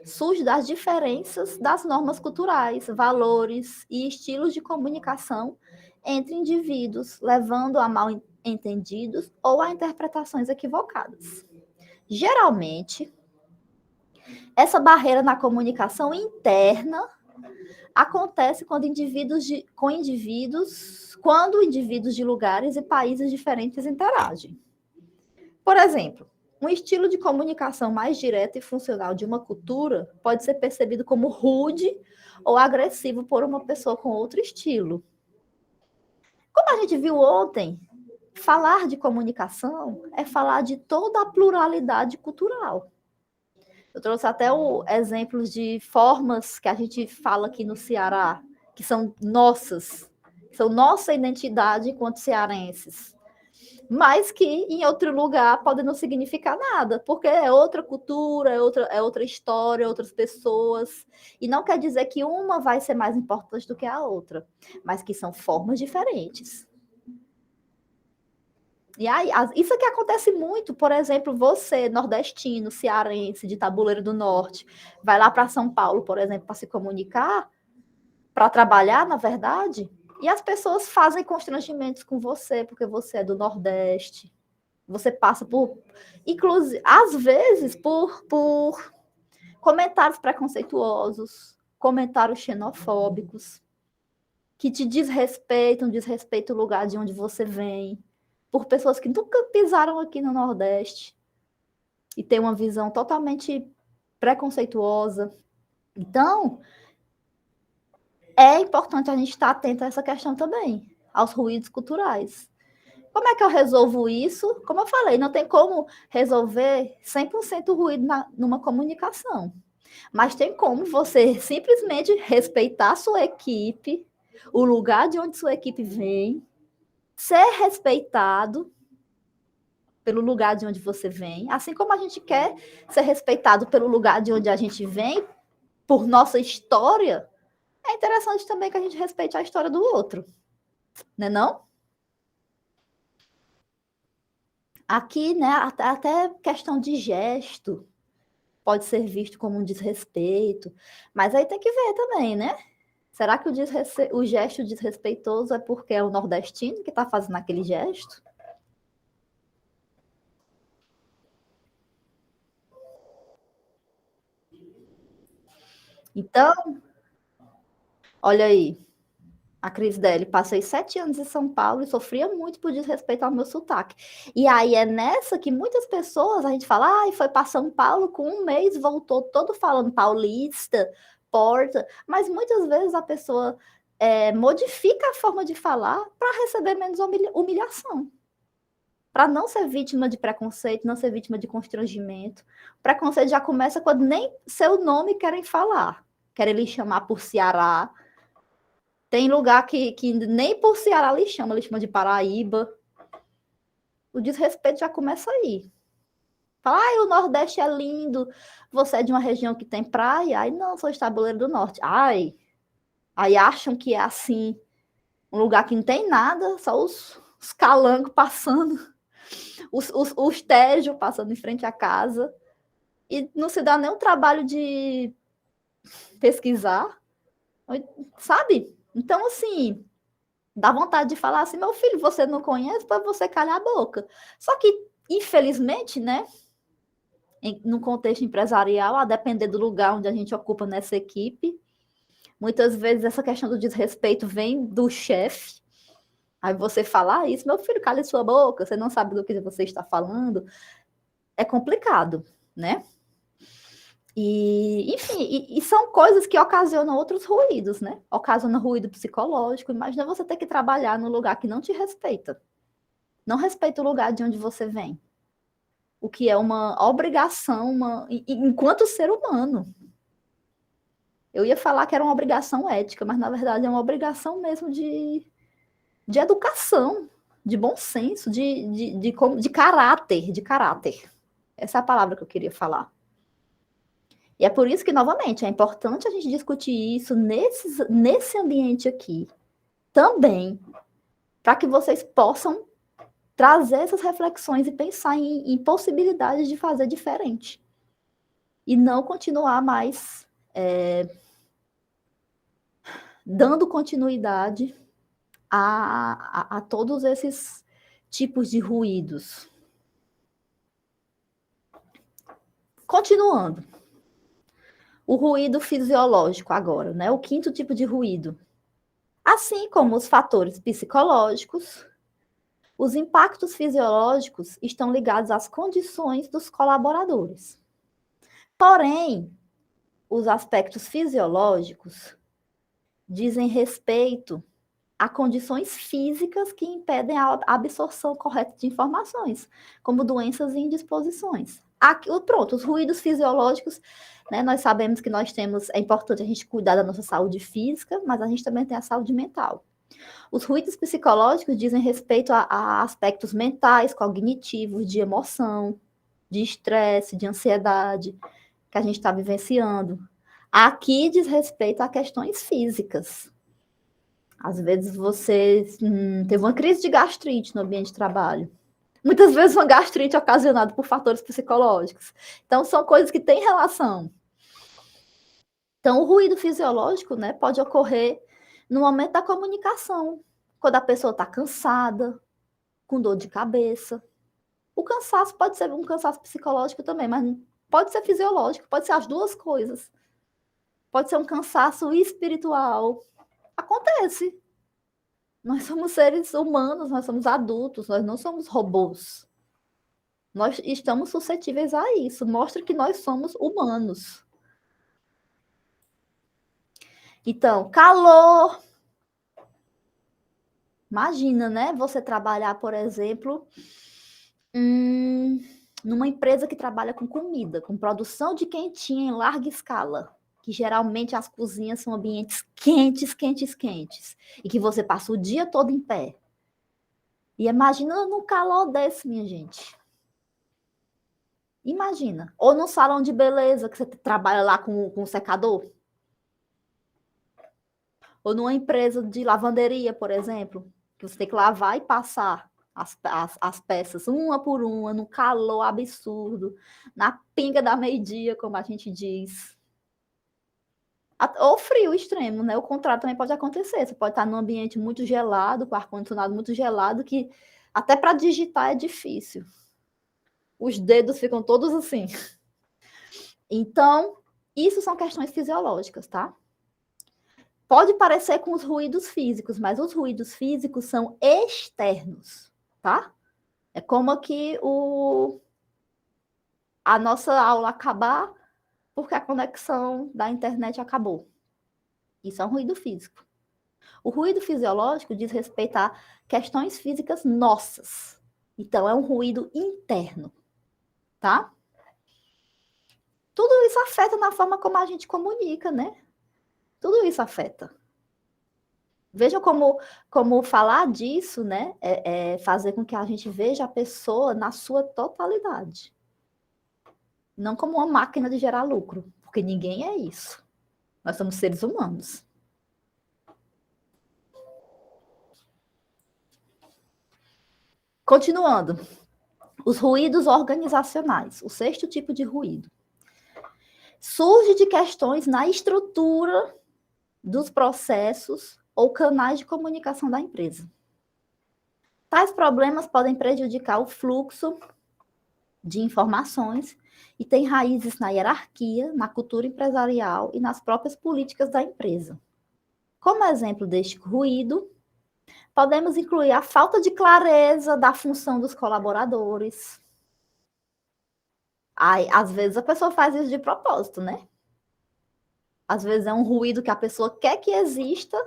surge das diferenças das normas culturais, valores e estilos de comunicação entre indivíduos, levando a mal entendidos ou a interpretações equivocadas. Geralmente, essa barreira na comunicação interna acontece quando indivíduos de lugares e países diferentes interagem. Por exemplo, um estilo de comunicação mais direto e funcional de uma cultura pode ser percebido como rude ou agressivo por uma pessoa com outro estilo. Como a gente viu ontem, falar de comunicação é falar de toda a pluralidade cultural. Eu trouxe até exemplos de formas que a gente fala aqui no Ceará, que são nossa identidade enquanto cearenses, mas que em outro lugar podem não significar nada, porque é outra cultura, é outra história, outras pessoas, e não quer dizer que uma vai ser mais importante do que a outra, mas que são formas diferentes. E aí, isso que acontece muito, por exemplo, você, nordestino, cearense, de Tabuleiro do Norte, vai lá para São Paulo, por exemplo, para se comunicar, para trabalhar, na verdade, e as pessoas fazem constrangimentos com você, porque você é do Nordeste. Você passa por, inclusive, às vezes, por comentários preconceituosos, comentários xenofóbicos, que te desrespeitam o lugar de onde você vem, por pessoas que nunca pisaram aqui no Nordeste e têm uma visão totalmente preconceituosa. Então, é importante a gente estar atento a essa questão também, aos ruídos culturais. Como é que eu resolvo isso? Como eu falei, não tem como resolver 100% ruído numa comunicação. Mas tem como você simplesmente respeitar a sua equipe, o lugar de onde sua equipe vem, ser respeitado pelo lugar de onde você vem, assim como a gente quer ser respeitado pelo lugar de onde a gente vem, por nossa história, é interessante também que a gente respeite a história do outro, né não? Aqui, né, até questão de gesto pode ser visto como um desrespeito, mas aí tem que ver também, né? Será que o gesto desrespeitoso é porque é o nordestino que está fazendo aquele gesto? Então, olha aí, a Cris dele, passei 7 anos em São Paulo e sofria muito por desrespeito ao meu sotaque. E aí é nessa que muitas pessoas, a gente fala, foi para São Paulo, com um mês voltou todo falando paulista, porta, mas muitas vezes a pessoa modifica a forma de falar para receber menos humilhação. Para não ser vítima de preconceito, não ser vítima de constrangimento. O preconceito já começa quando nem seu nome querem falar. Querem lhe chamar por Ceará. Tem lugar que nem por Ceará lhe chama de Paraíba. O desrespeito já começa aí. Fala, o Nordeste é lindo, você é de uma região que tem praia? Aí não, sou de Tabuleiro do Norte. Aí acham que é assim, um lugar que não tem nada, só os calangos passando, os tejos passando em frente à casa, e não se dá nem o trabalho de pesquisar, sabe? Então, assim, dá vontade de falar assim, meu filho, você não conhece, para você calhar a boca. Só que, infelizmente, né, no contexto empresarial, a depender do lugar onde a gente ocupa nessa equipe, muitas vezes essa questão do desrespeito vem do chefe. Aí você fala, isso, meu filho, cale sua boca, você não sabe do que você está falando. É complicado, né? E, enfim, e são coisas que ocasionam outros ruídos, né? Ocasionam ruído psicológico. Imagina você ter que trabalhar num lugar que não te respeita. Não respeita o lugar de onde você vem. O que é uma obrigação, enquanto ser humano. Eu ia falar que era uma obrigação ética, mas na verdade é uma obrigação mesmo de educação, de bom senso, de caráter, de caráter. Essa é a palavra que eu queria falar. E é por isso que, novamente, é importante a gente discutir isso nesse ambiente aqui também, para que vocês possam trazer essas reflexões e pensar em possibilidades de fazer diferente. E não continuar mais dando continuidade a todos esses tipos de ruídos. Continuando. O ruído fisiológico agora, né? O quinto tipo de ruído. Assim como os fatores psicológicos, os impactos fisiológicos estão ligados às condições dos colaboradores. Porém, os aspectos fisiológicos dizem respeito a condições físicas que impedem a absorção correta de informações, como doenças e indisposições. Aqui, pronto, os ruídos fisiológicos, né, nós sabemos que nós temos, é importante a gente cuidar da nossa saúde física, mas a gente também tem a saúde mental. Os ruídos psicológicos dizem respeito a aspectos mentais, cognitivos, de emoção, de estresse, de ansiedade, que a gente está vivenciando. Aqui diz respeito a questões físicas. Às vezes você teve uma crise de gastrite no ambiente de trabalho. Muitas vezes uma gastrite ocasionada por fatores psicológicos. Então, são coisas que têm relação. Então, o ruído fisiológico, né, pode ocorrer no momento da comunicação, quando a pessoa está cansada, com dor de cabeça. O cansaço pode ser um cansaço psicológico também, mas pode ser fisiológico, pode ser as duas coisas. Pode ser um cansaço espiritual. Acontece. Nós somos seres humanos, nós somos adultos, nós não somos robôs. Nós estamos suscetíveis a isso. Mostra que nós somos humanos. Então, calor. Imagina, né? Você trabalhar, por exemplo, numa empresa que trabalha com comida, com produção de quentinha em larga escala, que geralmente as cozinhas são ambientes quentes, quentes, quentes, e que você passa o dia todo em pé. E imagina num calor desse, minha gente. Imagina. Ou num salão de beleza, que você trabalha lá com um secador. Ou numa empresa de lavanderia, por exemplo, que você tem que lavar e passar as peças uma por uma, no calor absurdo, na pinga da meio-dia, como a gente diz. Ou frio extremo, né? O contrário também pode acontecer. Você pode estar num ambiente muito gelado, com ar-condicionado muito gelado, que até para digitar é difícil. Os dedos ficam todos assim. Então, isso são questões fisiológicas, tá? Pode parecer com os ruídos físicos, mas os ruídos físicos são externos, tá? É como aqui a nossa aula acabar porque a conexão da internet acabou. Isso é um ruído físico. O ruído fisiológico diz respeito a questões físicas nossas. Então, é um ruído interno, tá? Tudo isso afeta na forma como a gente comunica, né? Tudo isso afeta. Vejam como falar disso, né? É fazer com que a gente veja a pessoa na sua totalidade. Não como uma máquina de gerar lucro, porque ninguém é isso. Nós somos seres humanos. Continuando. Os ruídos organizacionais. O sexto tipo de ruído. Surge de questões na estrutura dos processos ou canais de comunicação da empresa. Tais problemas podem prejudicar o fluxo de informações e têm raízes na hierarquia, na cultura empresarial e nas próprias políticas da empresa. Como exemplo deste ruído, podemos incluir a falta de clareza da função dos colaboradores. Aí, às vezes a pessoa faz isso de propósito, né? Às vezes é um ruído que a pessoa quer que exista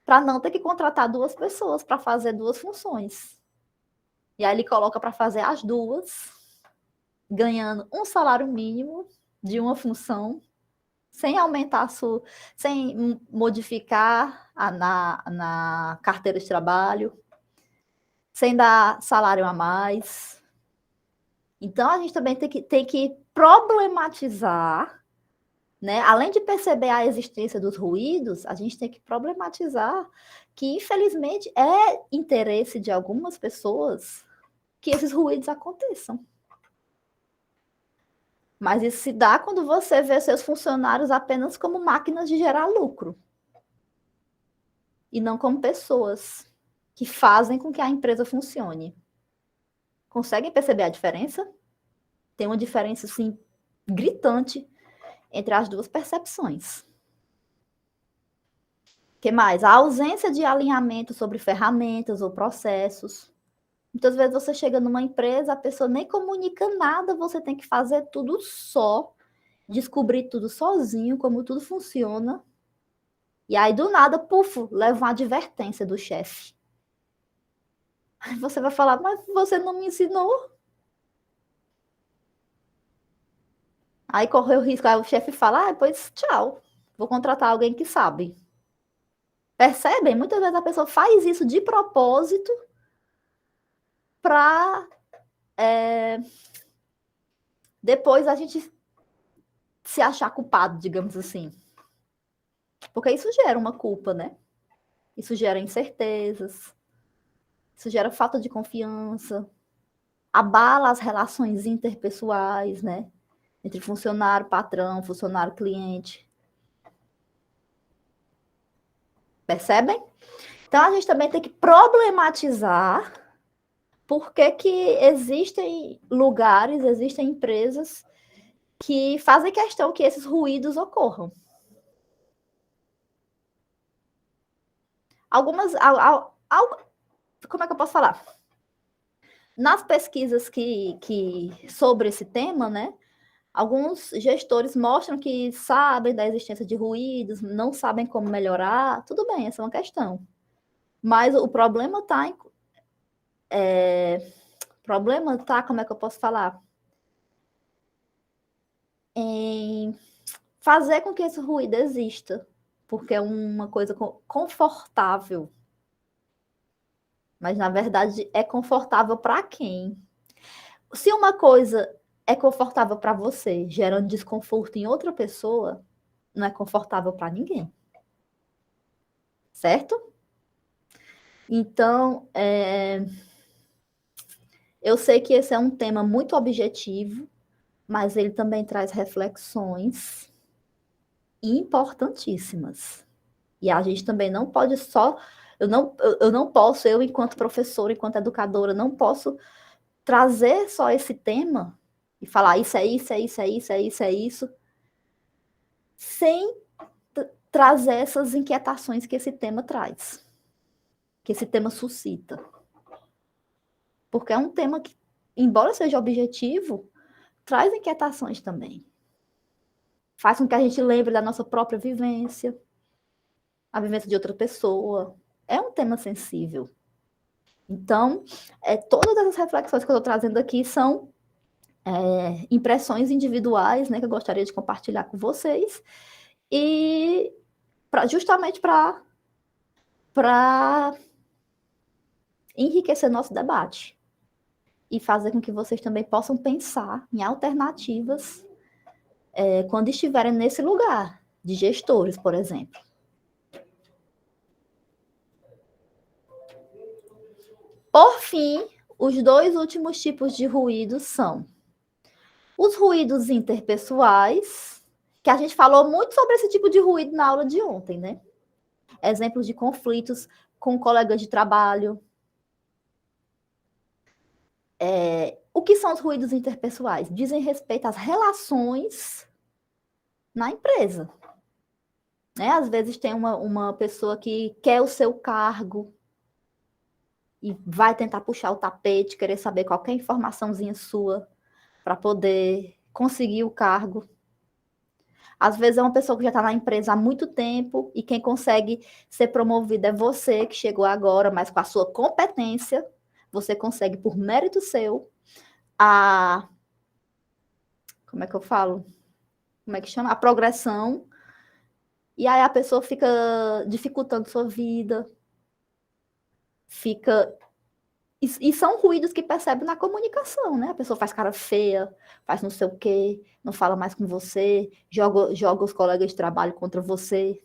para não ter que contratar duas pessoas para fazer duas funções. E aí ele coloca para fazer as duas, ganhando um salário mínimo de uma função. sem aumentar sem modificar na carteira de trabalho, sem dar salário a mais. Então, a gente também tem que problematizar, né? Além de perceber a existência dos ruídos, a gente tem que problematizar que, infelizmente, é interesse de algumas pessoas que esses ruídos aconteçam. Mas isso se dá quando você vê seus funcionários apenas como máquinas de gerar lucro. E não como pessoas que fazem com que a empresa funcione. Conseguem perceber a diferença? Tem uma diferença, assim, gritante entre as duas percepções. O que mais? A ausência de alinhamento sobre ferramentas ou processos. Muitas vezes você chega numa empresa, a pessoa nem comunica nada, você tem que fazer tudo só, descobrir tudo sozinho, como tudo funciona. E aí, do nada, puf, leva uma advertência do chefe. Aí você vai falar, mas você não me ensinou. Aí correu o risco, aí o chefe fala, pois tchau, vou contratar alguém que sabe. Percebem? Muitas vezes a pessoa faz isso de propósito para depois a gente se achar culpado, digamos assim. Porque isso gera uma culpa, né? Isso gera incertezas, isso gera falta de confiança, abala as relações interpessoais, né? Entre funcionário, patrão, funcionário, cliente. Percebem? Então, a gente também tem que problematizar por que existem lugares, existem empresas que fazem questão que esses ruídos ocorram. Como é que eu posso falar? Nas pesquisas sobre esse tema, né, alguns gestores mostram que sabem da existência de ruídos, não sabem como melhorar. Tudo bem, essa é uma questão. Mas o problema está como é que eu posso falar? Em fazer com que esse ruído exista, porque é uma coisa confortável. Mas, na verdade, é confortável para quem? Se uma coisa é confortável para você, gerando desconforto em outra pessoa, não é confortável para ninguém. Certo? Então, eu sei que esse é um tema muito objetivo, mas ele também traz reflexões importantíssimas. E a gente também não pode só... Eu não posso, eu enquanto professora, enquanto educadora, não posso trazer só esse tema e falar isso é isso, é isso, é isso, é isso, é isso, sem trazer essas inquietações que esse tema traz, que esse tema suscita. Porque é um tema que, embora seja objetivo, traz inquietações também. Faz com que a gente lembre da nossa própria vivência, a vivência de outra pessoa. É um tema sensível. Então, todas essas reflexões que eu estou trazendo aqui são impressões individuais, né, que eu gostaria de compartilhar com vocês, e justamente para enriquecer nosso debate e fazer com que vocês também possam pensar em alternativas quando estiverem nesse lugar de gestores, por exemplo. Por fim, os dois últimos tipos de ruídos são os ruídos interpessoais, que a gente falou muito sobre esse tipo de ruído na aula de ontem, né? Exemplos de conflitos com colegas de trabalho. O que são os ruídos interpessoais? Dizem respeito às relações na empresa. Né? Às vezes tem uma pessoa que quer o seu cargo e vai tentar puxar o tapete, querer saber qualquer informaçãozinha sua para poder conseguir o cargo. Às vezes é uma pessoa que já está na empresa há muito tempo e quem consegue ser promovido é você, que chegou agora, mas com a sua competência, você consegue, por mérito seu, como é que eu falo? como é que chama? A progressão, e aí a pessoa fica dificultando sua vida, fica... E são ruídos que percebe na comunicação, né? A pessoa faz cara feia, faz não sei o quê, não fala mais com você, joga os colegas de trabalho contra você,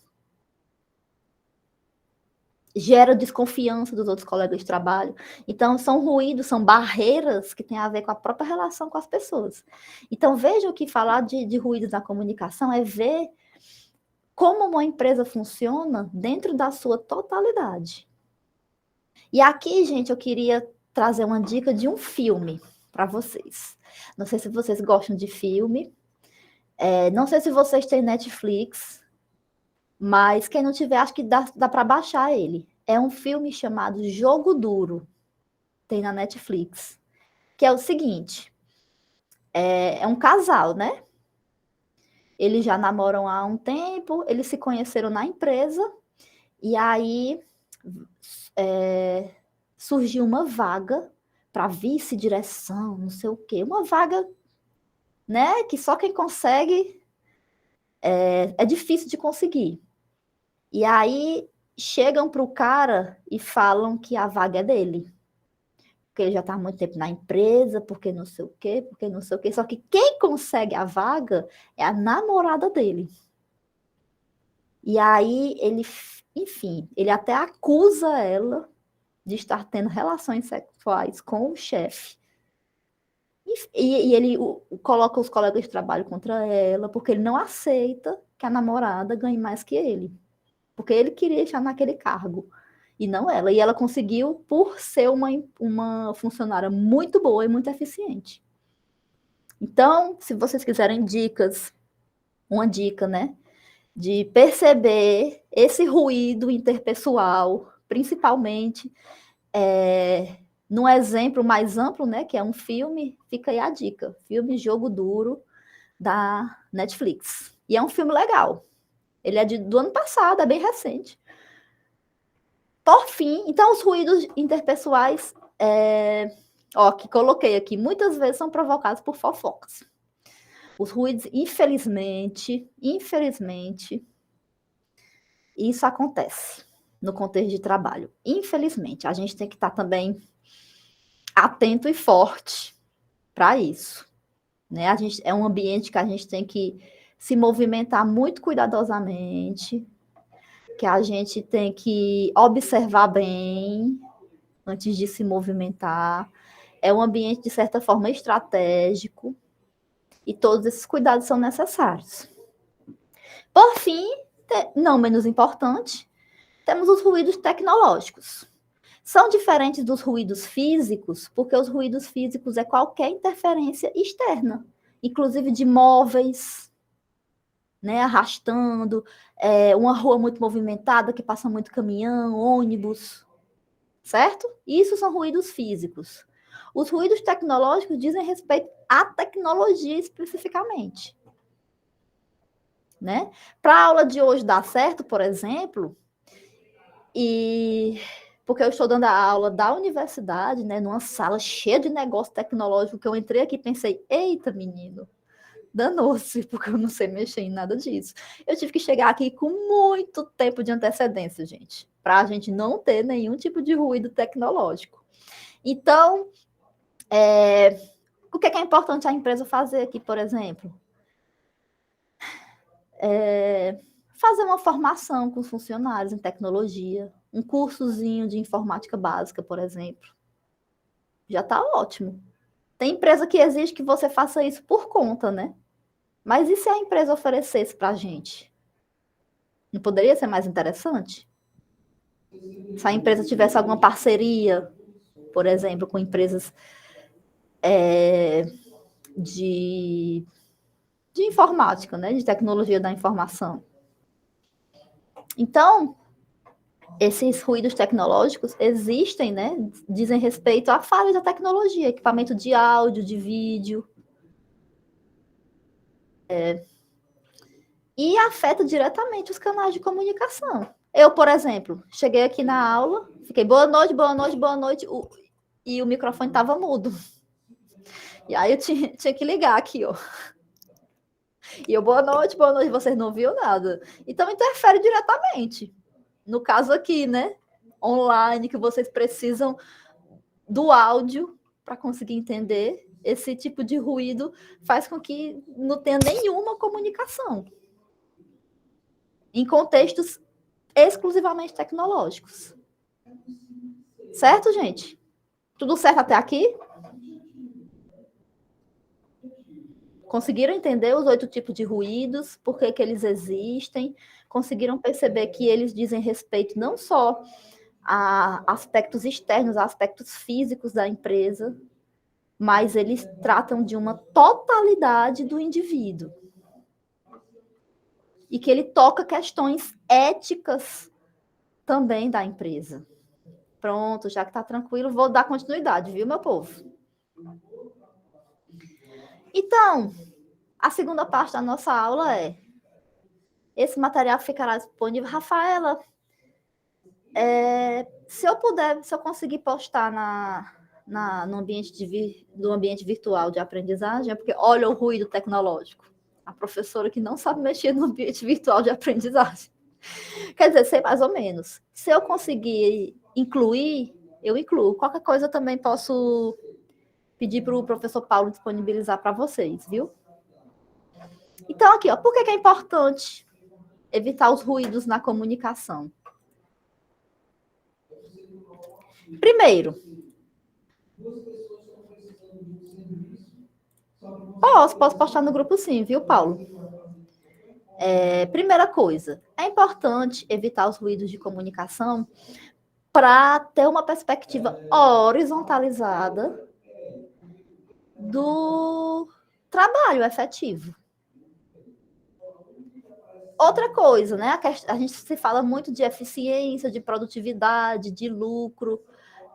gera desconfiança dos outros colegas de trabalho. Então, são ruídos, são barreiras que têm a ver com a própria relação com as pessoas. Então, veja que falar de ruídos na comunicação é ver como uma empresa funciona dentro da sua totalidade. E aqui, gente, eu queria trazer uma dica de um filme para vocês. Não sei se vocês gostam de filme, não sei se vocês têm Netflix, mas quem não tiver, acho que dá para baixar ele. É um filme chamado Jogo Duro, tem na Netflix, que é o seguinte, é um casal, né? Eles já namoram há um tempo, eles se conheceram na empresa, e aí surgiu uma vaga para vice-direção, não sei o quê, uma vaga, né, que só quem consegue é difícil de conseguir. E aí chegam para o cara e falam que a vaga é dele, porque ele já está há muito tempo na empresa, porque não sei o quê, porque não sei o quê. Só que quem consegue a vaga é a namorada dele. E aí ele, enfim, ele até acusa ela de estar tendo relações sexuais com o chefe. E ele coloca os colegas de trabalho contra ela, porque ele não aceita que a namorada ganhe mais que ele. Porque ele queria estar naquele cargo, e não ela. E ela conseguiu por ser uma funcionária muito boa e muito eficiente. Então, se vocês quiserem dicas, uma dica, né? De perceber esse ruído interpessoal, principalmente num exemplo mais amplo, né, que é um filme, fica aí a dica, filme Jogo Duro, da Netflix. E é um filme legal. Ele é do ano passado, é bem recente. Por fim, então os ruídos interpessoais, que coloquei aqui, muitas vezes são provocados por fofocas. Os ruídos, infelizmente, isso acontece no contexto de trabalho. Infelizmente, a gente tem que estar também atento e forte para isso. Né? É um ambiente que a gente tem que se movimentar muito cuidadosamente, que a gente tem que observar bem antes de se movimentar. É um ambiente, de certa forma, estratégico, e todos esses cuidados são necessários. Por fim, não menos importante, temos os ruídos tecnológicos. São diferentes dos ruídos físicos, porque os ruídos físicos é qualquer interferência externa, inclusive de móveis, né, arrastando, uma rua muito movimentada, que passa muito caminhão, ônibus, certo? Isso são ruídos físicos. Os ruídos tecnológicos dizem respeito à tecnologia especificamente. Né? Para a aula de hoje dar certo, por exemplo, porque eu estou dando a aula da universidade, né, numa sala cheia de negócio tecnológico, que eu entrei aqui e pensei, eita, menino, danou-se, porque eu não sei mexer em nada disso. Eu tive que chegar aqui com muito tempo de antecedência, gente, para a gente não ter nenhum tipo de ruído tecnológico. Então, o que é importante a empresa fazer aqui, por exemplo? Fazer uma formação com os funcionários em tecnologia, um cursozinho de informática básica, por exemplo. Já está ótimo. Tem empresa que exige que você faça isso por conta, né? Mas e se a empresa oferecesse para a gente? Não poderia ser mais interessante? Se a empresa tivesse alguma parceria, por exemplo, com empresas de informática, né? De tecnologia da informação. Então, esses ruídos tecnológicos existem, né? Dizem respeito à falha da tecnologia, equipamento de áudio, de vídeo. E afeta diretamente os canais de comunicação. Eu, por exemplo, cheguei aqui na aula, fiquei boa noite, boa noite, boa noite, e o microfone estava mudo. E aí eu tinha que ligar aqui, ó. E eu, boa noite, vocês não viram nada. Então, interfere diretamente. No caso aqui, né? Online, que vocês precisam do áudio para conseguir entender. Esse tipo de ruído faz com que não tenha nenhuma comunicação. Em contextos exclusivamente tecnológicos. Certo, gente? Tudo certo até aqui? Conseguiram entender os 8 tipos de ruídos, por que eles existem? Conseguiram perceber que eles dizem respeito não só a aspectos externos, a aspectos físicos da empresa, mas eles tratam de uma totalidade do indivíduo. E que ele toca questões éticas também da empresa. Pronto, já que está tranquilo, vou dar continuidade, viu, meu povo? Então, a segunda parte da nossa aula é: esse material ficará disponível. Rafaela, se eu conseguir postar no ambiente do ambiente virtual de aprendizagem, é porque olha o ruído tecnológico. A professora que não sabe mexer no ambiente virtual de aprendizagem. Quer dizer, sei mais ou menos. Se eu conseguir incluir, eu incluo. Qualquer coisa eu também posso pedir para o professor Paulo disponibilizar para vocês, viu? Então, aqui, ó, por que é importante evitar os ruídos na comunicação? Primeiro, posso postar no grupo sim, viu, Paulo? Primeira coisa, é importante evitar os ruídos de comunicação para ter uma perspectiva horizontalizada do trabalho efetivo. Outra coisa, né? A gente se fala muito de eficiência, de produtividade, de lucro.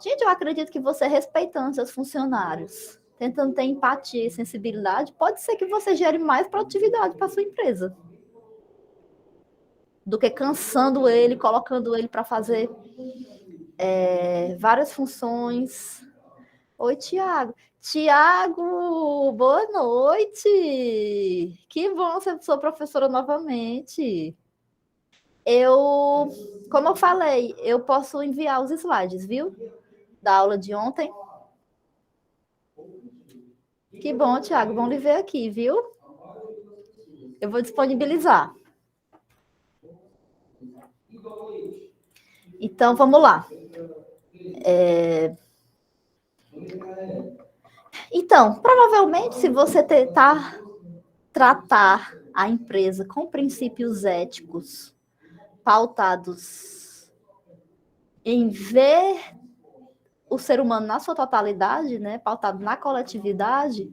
Gente, eu acredito que você respeitando seus funcionários, tentando ter empatia e sensibilidade, pode ser que você gere mais produtividade para sua empresa do que cansando ele, colocando ele para fazer várias funções. Oi, Tiago. Tiago, boa noite. Que bom ser sua professora novamente. Como eu falei, eu posso enviar os slides, viu? Da aula de ontem. Que bom, Tiago. Bom lhe ver aqui, viu? Eu vou disponibilizar. Então, vamos lá. Então, provavelmente, se você tentar tratar a empresa com princípios éticos pautados em ver o ser humano na sua totalidade, né, pautado na coletividade,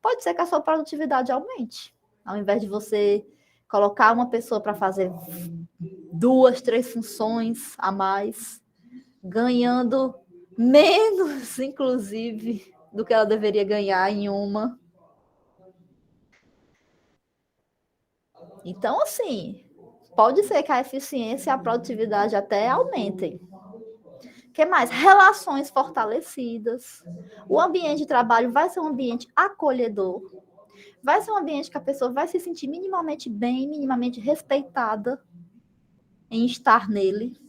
pode ser que a sua produtividade aumente. Ao invés de você colocar uma pessoa para fazer 2, 3 funções a mais, ganhando menos, inclusive, do que ela deveria ganhar em uma. Então, assim, pode ser que a eficiência e a produtividade até aumentem. O que mais? Relações fortalecidas. O ambiente de trabalho vai ser um ambiente acolhedor. Vai ser um ambiente que a pessoa vai se sentir minimamente bem, minimamente respeitada em estar nele.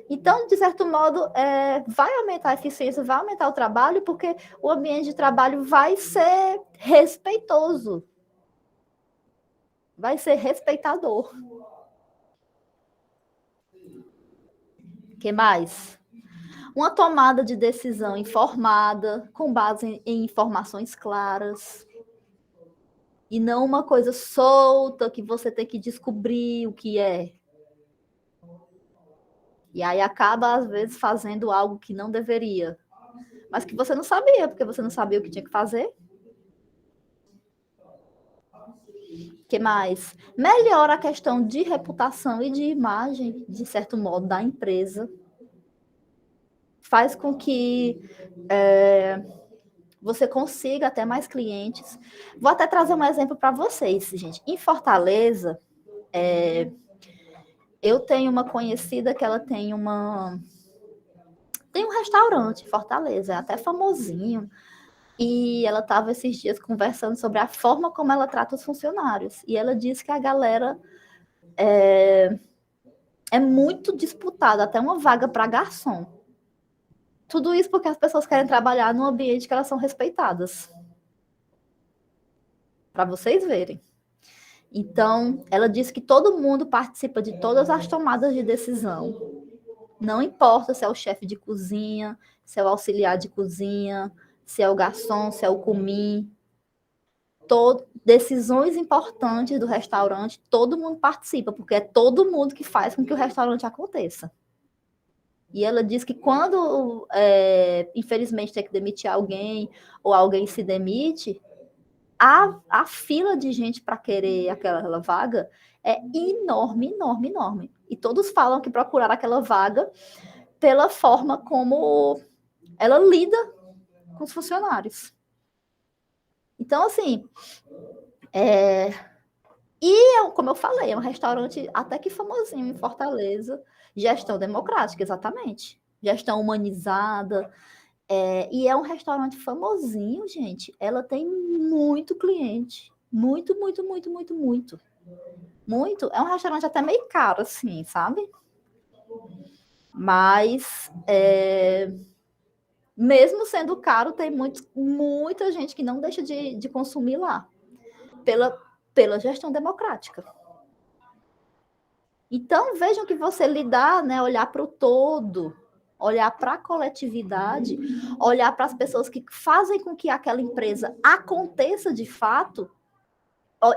Então, de certo modo, vai aumentar a eficiência, vai aumentar o trabalho, porque o ambiente de trabalho vai ser respeitoso. Vai ser respeitador. O que mais? Uma tomada de decisão informada, com base em informações claras. E não uma coisa solta que você tem que descobrir o que é. E aí acaba, às vezes, fazendo algo que não deveria. Mas que você não sabia, porque você não sabia o que tinha que fazer. O que mais? Melhora a questão de reputação e de imagem, de certo modo, da empresa. Faz com que você consiga até mais clientes. Vou até trazer um exemplo para vocês, gente. Em Fortaleza, eu tenho uma conhecida que ela tem um restaurante em Fortaleza, é até famosinho. E ela estava esses dias conversando sobre a forma como ela trata os funcionários. E ela disse que a galera é muito disputada, até uma vaga para garçom. Tudo isso porque as pessoas querem trabalhar num ambiente que elas são respeitadas. Para vocês verem. Então, ela disse que todo mundo participa de todas as tomadas de decisão. Não importa se é o chefe de cozinha, se é o auxiliar de cozinha, se é o garçom, se é o commis. Decisões importantes do restaurante, todo mundo participa, porque é todo mundo que faz com que o restaurante aconteça. E ela diz que quando, infelizmente, tem que demitir alguém, ou alguém se demite, a fila de gente para querer aquela vaga é enorme, enorme, enorme. E todos falam que procuraram aquela vaga pela forma como ela lida com os funcionários. Então, assim, como eu falei, é um restaurante até que famosinho em Fortaleza, gestão democrática, exatamente. Gestão humanizada. E é um restaurante famosinho, gente. Ela tem muito cliente. Muito, muito, muito, muito, muito. Muito. É um restaurante até meio caro, assim, sabe? Mas, mesmo sendo caro, tem muita gente que não deixa de consumir lá. Pela gestão democrática. Então, vejam que você lidar, né, olhar para o todo, olhar para a coletividade, olhar para as pessoas que fazem com que aquela empresa aconteça de fato,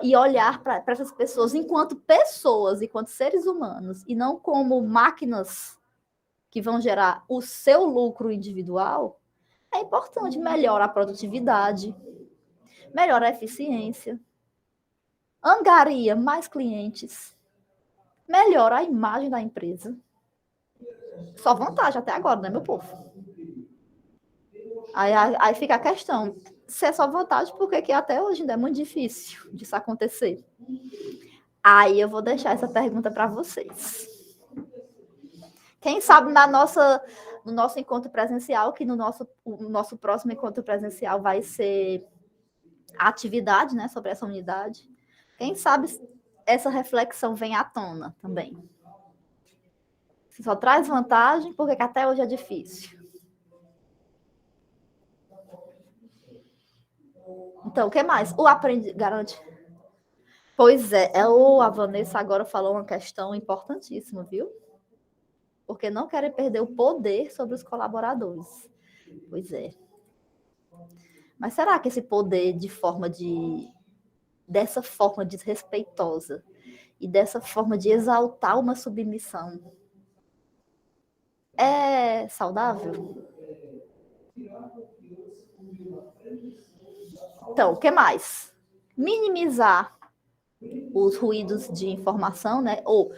e olhar para essas pessoas enquanto pessoas, enquanto seres humanos, e não como máquinas que vão gerar o seu lucro individual, é importante. Melhora a produtividade, melhora a eficiência, angaria mais clientes, melhora a imagem da empresa. Só vantagem até agora, né, meu povo? Aí fica a questão, se é só vantagem, por que até hoje ainda é muito difícil disso acontecer? Aí eu vou deixar essa pergunta para vocês. Quem sabe no nosso encontro presencial, que o nosso próximo encontro presencial vai ser a atividade, né, sobre essa unidade. Quem sabe essa reflexão vem à tona também. Se só traz vantagem, porque até hoje é difícil. Então, o que mais? O aprendizado garante. Pois é, a Vanessa agora falou uma questão importantíssima, viu? Porque não querem perder o poder sobre os colaboradores. Pois é. Mas será que esse poder dessa forma desrespeitosa e dessa forma de exaltar uma submissão é saudável? Então, o que mais? Minimizar os ruídos de informação, né? Ou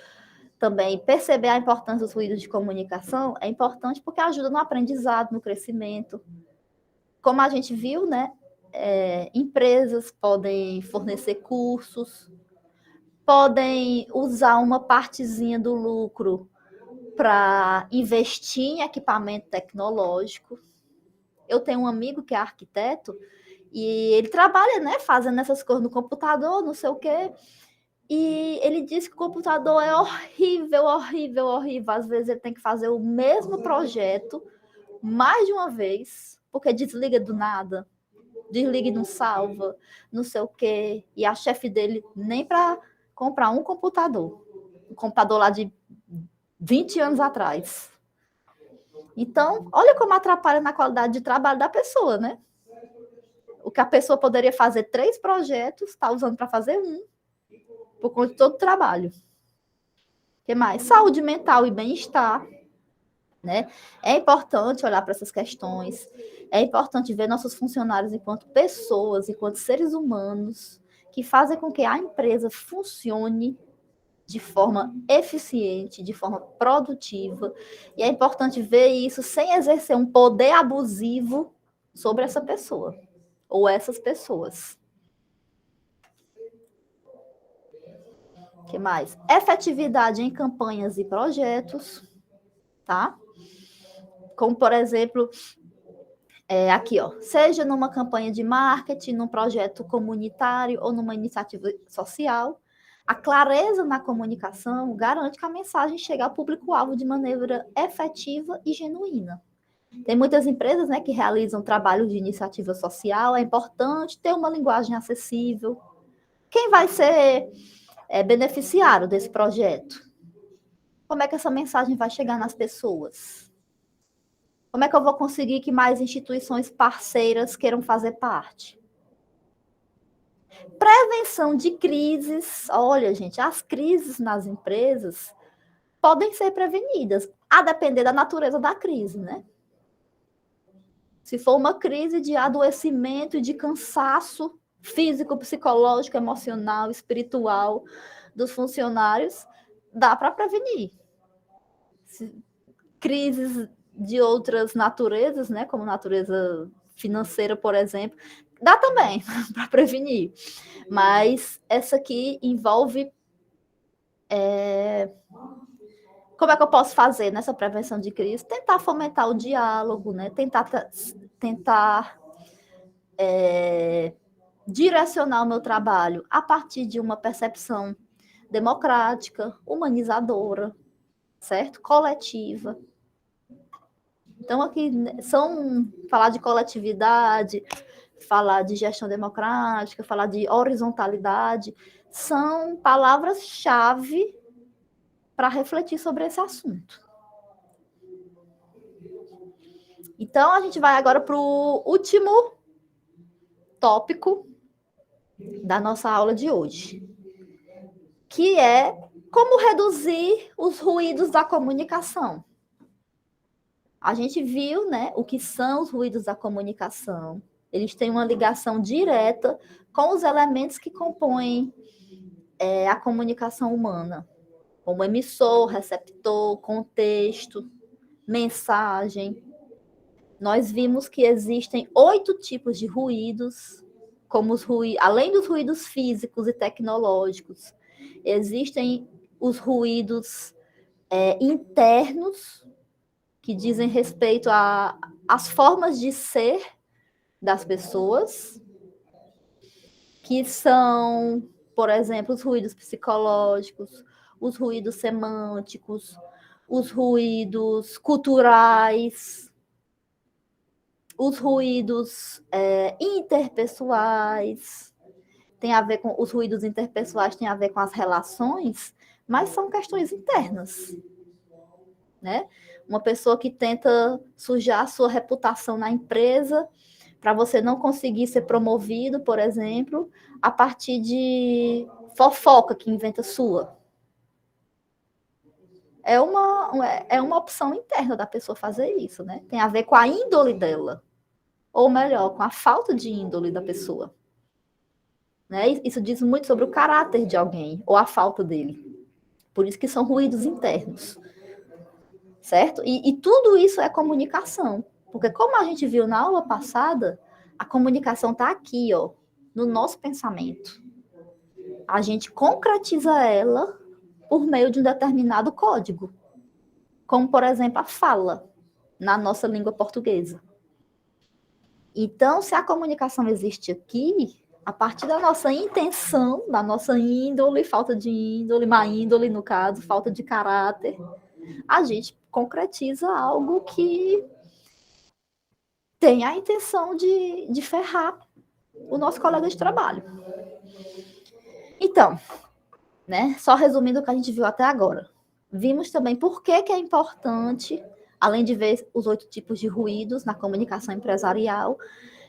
também perceber a importância dos ruídos de comunicação é importante porque ajuda no aprendizado, no crescimento. Como a gente viu, né? Empresas podem fornecer cursos, podem usar uma partezinha do lucro para investir em equipamento tecnológico. Eu tenho um amigo que é arquiteto e ele trabalha, né, fazendo essas coisas no computador, não sei o quê. E ele disse que o computador é horrível, horrível, horrível. Às vezes ele tem que fazer o mesmo projeto mais de uma vez, porque desliga do nada, desliga e não salva, não sei o quê. E a chefe dele nem para comprar um computador lá de 20 anos atrás. Então, olha como atrapalha na qualidade de trabalho da pessoa, né? O que a pessoa poderia fazer 3 projetos, está usando para fazer um, por conta de todo o trabalho. O que mais? Saúde mental e bem-estar, né? É importante olhar para essas questões, é importante ver nossos funcionários enquanto pessoas, enquanto seres humanos, que fazem com que a empresa funcione de forma eficiente, de forma produtiva, e é importante ver isso sem exercer um poder abusivo sobre essa pessoa, ou essas pessoas. O que mais? Efetividade em campanhas e projetos, tá? Como, por exemplo, Aqui, ó, seja numa campanha de marketing, num projeto comunitário ou numa iniciativa social, a clareza na comunicação garante que a mensagem chegue ao público-alvo de maneira efetiva e genuína. Tem muitas empresas, né, que realizam trabalhos de iniciativa social, é importante ter uma linguagem acessível. Quem vai ser beneficiário desse projeto? Como é que essa mensagem vai chegar nas pessoas? Como é que eu vou conseguir que mais instituições parceiras queiram fazer parte? Prevenção de crises. Olha, gente, as crises nas empresas podem ser prevenidas, a depender da natureza da crise, né? Se for uma crise de adoecimento e de cansaço físico, psicológico, emocional, espiritual dos funcionários, dá para prevenir. Crises de outras naturezas, né, como natureza financeira, por exemplo, dá também para prevenir. Mas essa aqui envolve como é que eu posso fazer nessa prevenção de crise? Tentar fomentar o diálogo, né? Tentar direcionar o meu trabalho a partir de uma percepção democrática, humanizadora, certo? Coletiva. Então, aqui falar de coletividade, falar de gestão democrática, falar de horizontalidade, são palavras-chave para refletir sobre esse assunto. Então, a gente vai agora para o último tópico da nossa aula de hoje, que é como reduzir os ruídos da comunicação. A gente viu, né, o que são os ruídos da comunicação. Eles têm uma ligação direta com os elementos que compõem a comunicação humana, como emissor, receptor, contexto, mensagem. Nós vimos que existem 8 tipos de ruídos, além dos ruídos físicos e tecnológicos, existem os ruídos internos, que dizem respeito às formas de ser das pessoas, que são, por exemplo, os ruídos psicológicos, os ruídos semânticos, os ruídos culturais, os ruídos interpessoais. Tem a ver com os ruídos interpessoais, tem a ver com as relações, mas são questões internas, né? Uma pessoa que tenta sujar a sua reputação na empresa para você não conseguir ser promovido, por exemplo, a partir de fofoca que inventa sua. É uma opção interna da pessoa fazer isso, né? Tem a ver com a índole dela. Ou melhor, com a falta de índole da pessoa. Né? Isso diz muito sobre o caráter de alguém, ou a falta dele. Por isso que são ruídos internos. Certo? E tudo isso é comunicação. Porque como a gente viu na aula passada, a comunicação está aqui, ó, no nosso pensamento. A gente concretiza ela por meio de um determinado código. Como, por exemplo, a fala na nossa língua portuguesa. Então, se a comunicação existe aqui, a partir da nossa intenção, da nossa índole, falta de índole, má índole, no caso, falta de caráter, a gente concretiza algo que tem a intenção de ferrar o nosso colega de trabalho. Então, né, só resumindo o que a gente viu até agora. Vimos também por que é importante, além de ver os 8 tipos de ruídos na comunicação empresarial,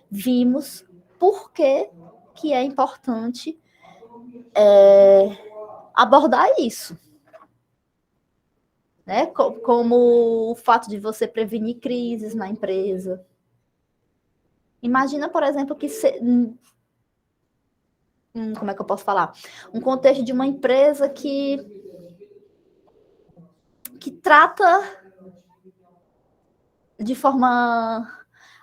vimos por que é importante abordar isso. Né? Como o fato de você prevenir crises na empresa. Imagina, por exemplo, que como é que eu posso falar? Um contexto de uma empresa que trata de forma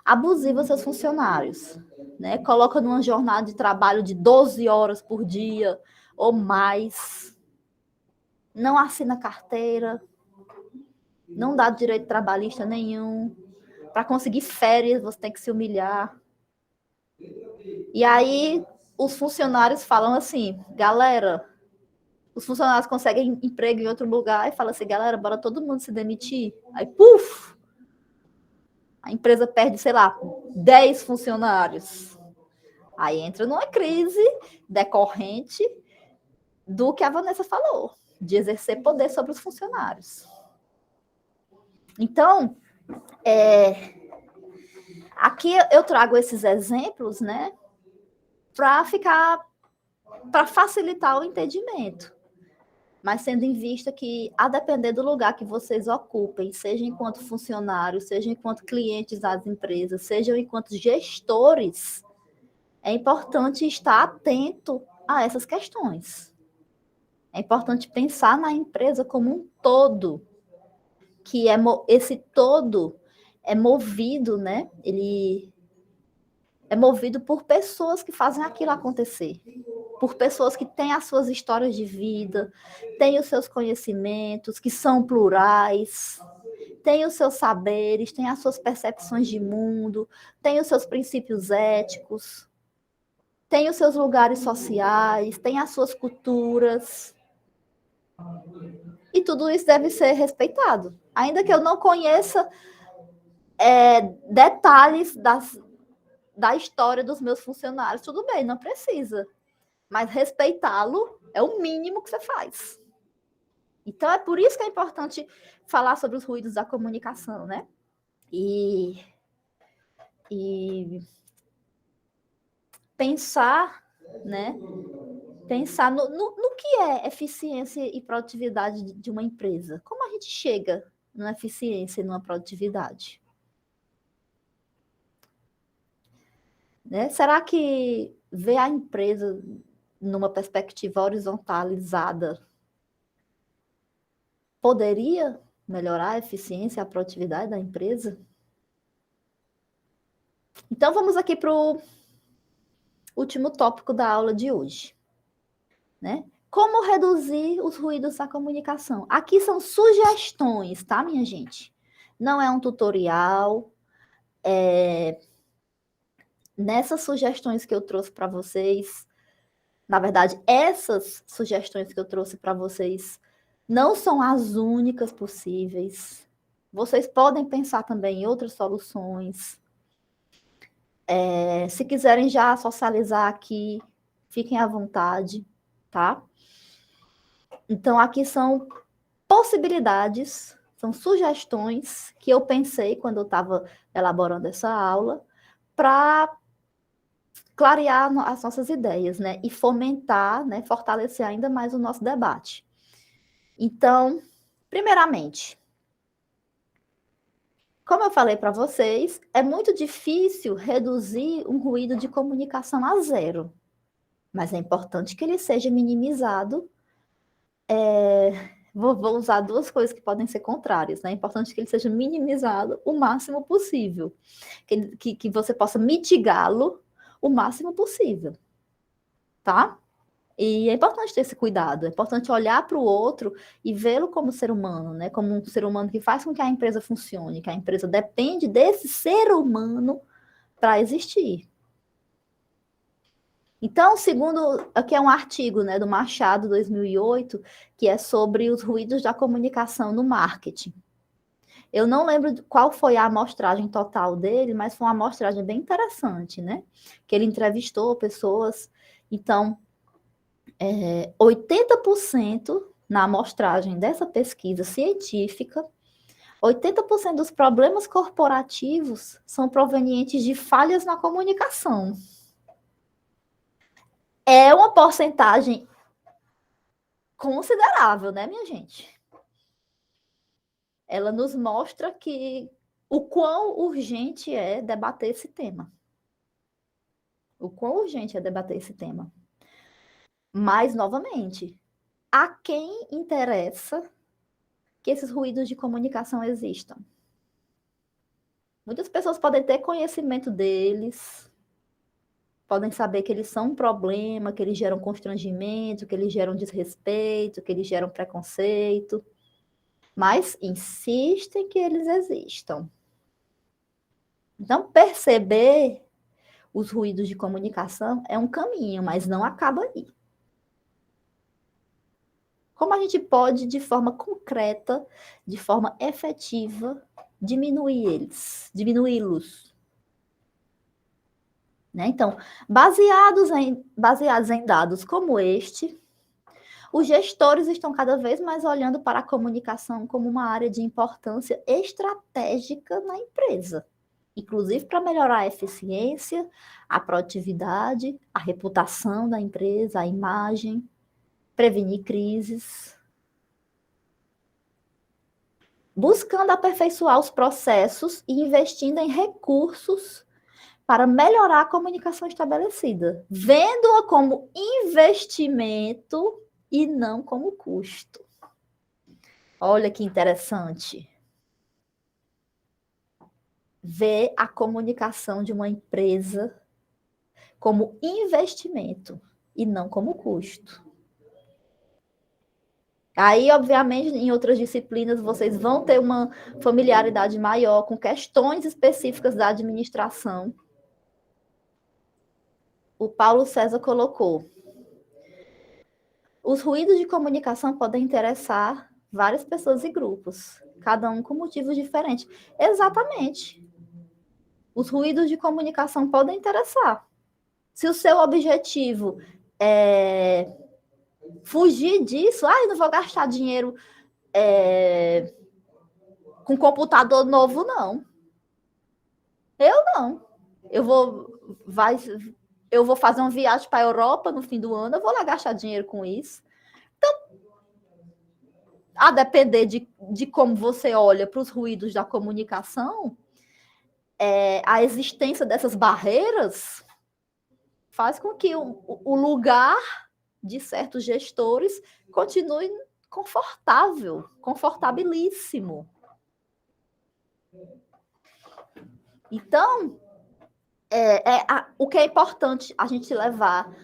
abusiva seus funcionários, né? Coloca numa jornada de trabalho de 12 horas por dia ou mais, não assina carteira, não dá direito trabalhista nenhum, Para conseguir férias, você tem que se humilhar. E aí, os funcionários falam assim, galera, os funcionários conseguem emprego em outro lugar e falam assim, galera, bora todo mundo se demitir. Aí, puf! A empresa perde, sei lá, 10 funcionários. Aí entra numa crise decorrente do que a Vanessa falou, de exercer poder sobre os funcionários. Então, aqui eu trago esses exemplos, né, para facilitar o entendimento. Mas tendo em vista que, a depender do lugar que vocês ocupem, seja enquanto funcionários, seja enquanto clientes das empresas, seja enquanto gestores, é importante estar atento a essas questões. É importante pensar na empresa como um todo, que esse todo é movido, né? Ele é movido por pessoas que fazem aquilo acontecer, por pessoas que têm as suas histórias de vida, têm os seus conhecimentos, que são plurais, têm os seus saberes, têm as suas percepções de mundo, têm os seus princípios éticos, têm os seus lugares sociais, têm as suas culturas. E tudo isso deve ser respeitado. Ainda que eu não conheça detalhes da história dos meus funcionários, tudo bem, não precisa. Mas respeitá-lo é o mínimo que você faz. Então, é por isso que é importante falar sobre os ruídos da comunicação, né? E pensar, né? Pensar no que é eficiência e produtividade de uma empresa. Como a gente chega numa eficiência e numa produtividade? Né? Será que ver a empresa numa perspectiva horizontalizada poderia melhorar a eficiência e a produtividade da empresa? Então, vamos aqui para o último tópico da aula de hoje, né? Como reduzir os ruídos da comunicação? Aqui são sugestões, tá, minha gente? Não é um tutorial. Nessas sugestões que eu trouxe para vocês, na verdade, essas sugestões que eu trouxe para vocês não são as únicas possíveis. Vocês podem pensar também em outras soluções. Se quiserem já socializar aqui, fiquem à vontade, tá? Então, aqui são possibilidades, são sugestões que eu pensei quando eu estava elaborando essa aula para clarear as nossas ideias, né? E fomentar, né? Fortalecer ainda mais o nosso debate. Então, primeiramente, como eu falei para vocês, é muito difícil reduzir um ruído de comunicação a zero, mas é importante que ele seja minimizado. Vou usar duas coisas que podem ser contrárias, né? É importante que ele seja minimizado o máximo possível, que você possa mitigá-lo o máximo possível, tá? E é importante ter esse cuidado, é importante olhar para o outro e vê-lo como ser humano, né? Como um ser humano que faz com que a empresa funcione, que a empresa depende desse ser humano para existir. Então, segundo, aqui é um artigo, né, do Machado, 2008, que é sobre os ruídos da comunicação no marketing. Eu não lembro qual foi a amostragem total dele, mas foi uma amostragem bem interessante, né? Que ele entrevistou pessoas. Então, 80% na amostragem dessa pesquisa científica, 80% dos problemas corporativos são provenientes de falhas na comunicação. É uma porcentagem considerável, né, minha gente? Ela nos mostra que o quão urgente é debater esse tema. O quão urgente é debater esse tema. Mas, novamente, a quem interessa que esses ruídos de comunicação existam? Muitas pessoas podem ter conhecimento deles, podem saber que eles são um problema, que eles geram constrangimento, que eles geram desrespeito, que eles geram preconceito, mas insistem que eles existam. Então, perceber os ruídos de comunicação é um caminho, mas não acaba aí. Como a gente pode, de forma concreta, de forma efetiva, diminuí-los? Né? Então, baseados em dados como este, os gestores estão cada vez mais olhando para a comunicação como uma área de importância estratégica na empresa, inclusive para melhorar a eficiência, a produtividade, a reputação da empresa, a imagem, prevenir crises, buscando aperfeiçoar os processos e investindo em recursos para melhorar a comunicação estabelecida, vendo-a como investimento e não como custo. Olha que interessante. Ver a comunicação de uma empresa como investimento e não como custo. Aí, obviamente, em outras disciplinas, vocês vão ter uma familiaridade maior com questões específicas da administração. O Paulo César colocou: os ruídos de comunicação podem interessar várias pessoas e grupos, cada um com motivos diferentes. Exatamente. Os ruídos de comunicação podem interessar. Se o seu objetivo é fugir disso, não vou gastar dinheiro com computador novo, não. Eu não. Eu vou fazer uma viagem para a Europa no fim do ano, eu vou lá gastar dinheiro com isso. Então, a depender de como você olha para os ruídos da comunicação, a existência dessas barreiras faz com que o lugar de certos gestores continue confortabilíssimo. Então, o que é importante a gente levar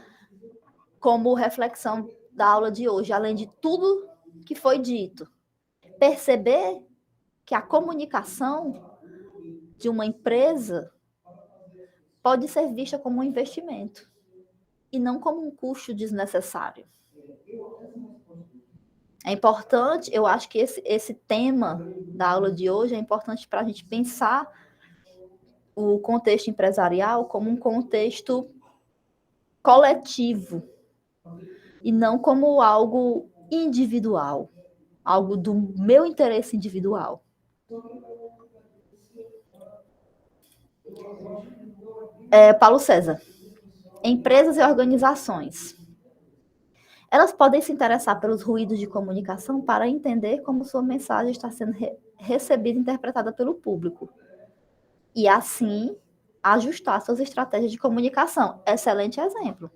como reflexão da aula de hoje, além de tudo que foi dito, perceber que a comunicação de uma empresa pode ser vista como um investimento e não como um custo desnecessário. É importante, eu acho que esse tema da aula de hoje é importante para a gente pensar o contexto empresarial como um contexto coletivo e não como algo individual, algo do meu interesse individual. Paulo César. Empresas e organizações. Elas podem se interessar pelos ruídos de comunicação para entender como sua mensagem está sendo recebida e interpretada pelo público. E, assim, ajustar suas estratégias de comunicação. Excelente exemplo.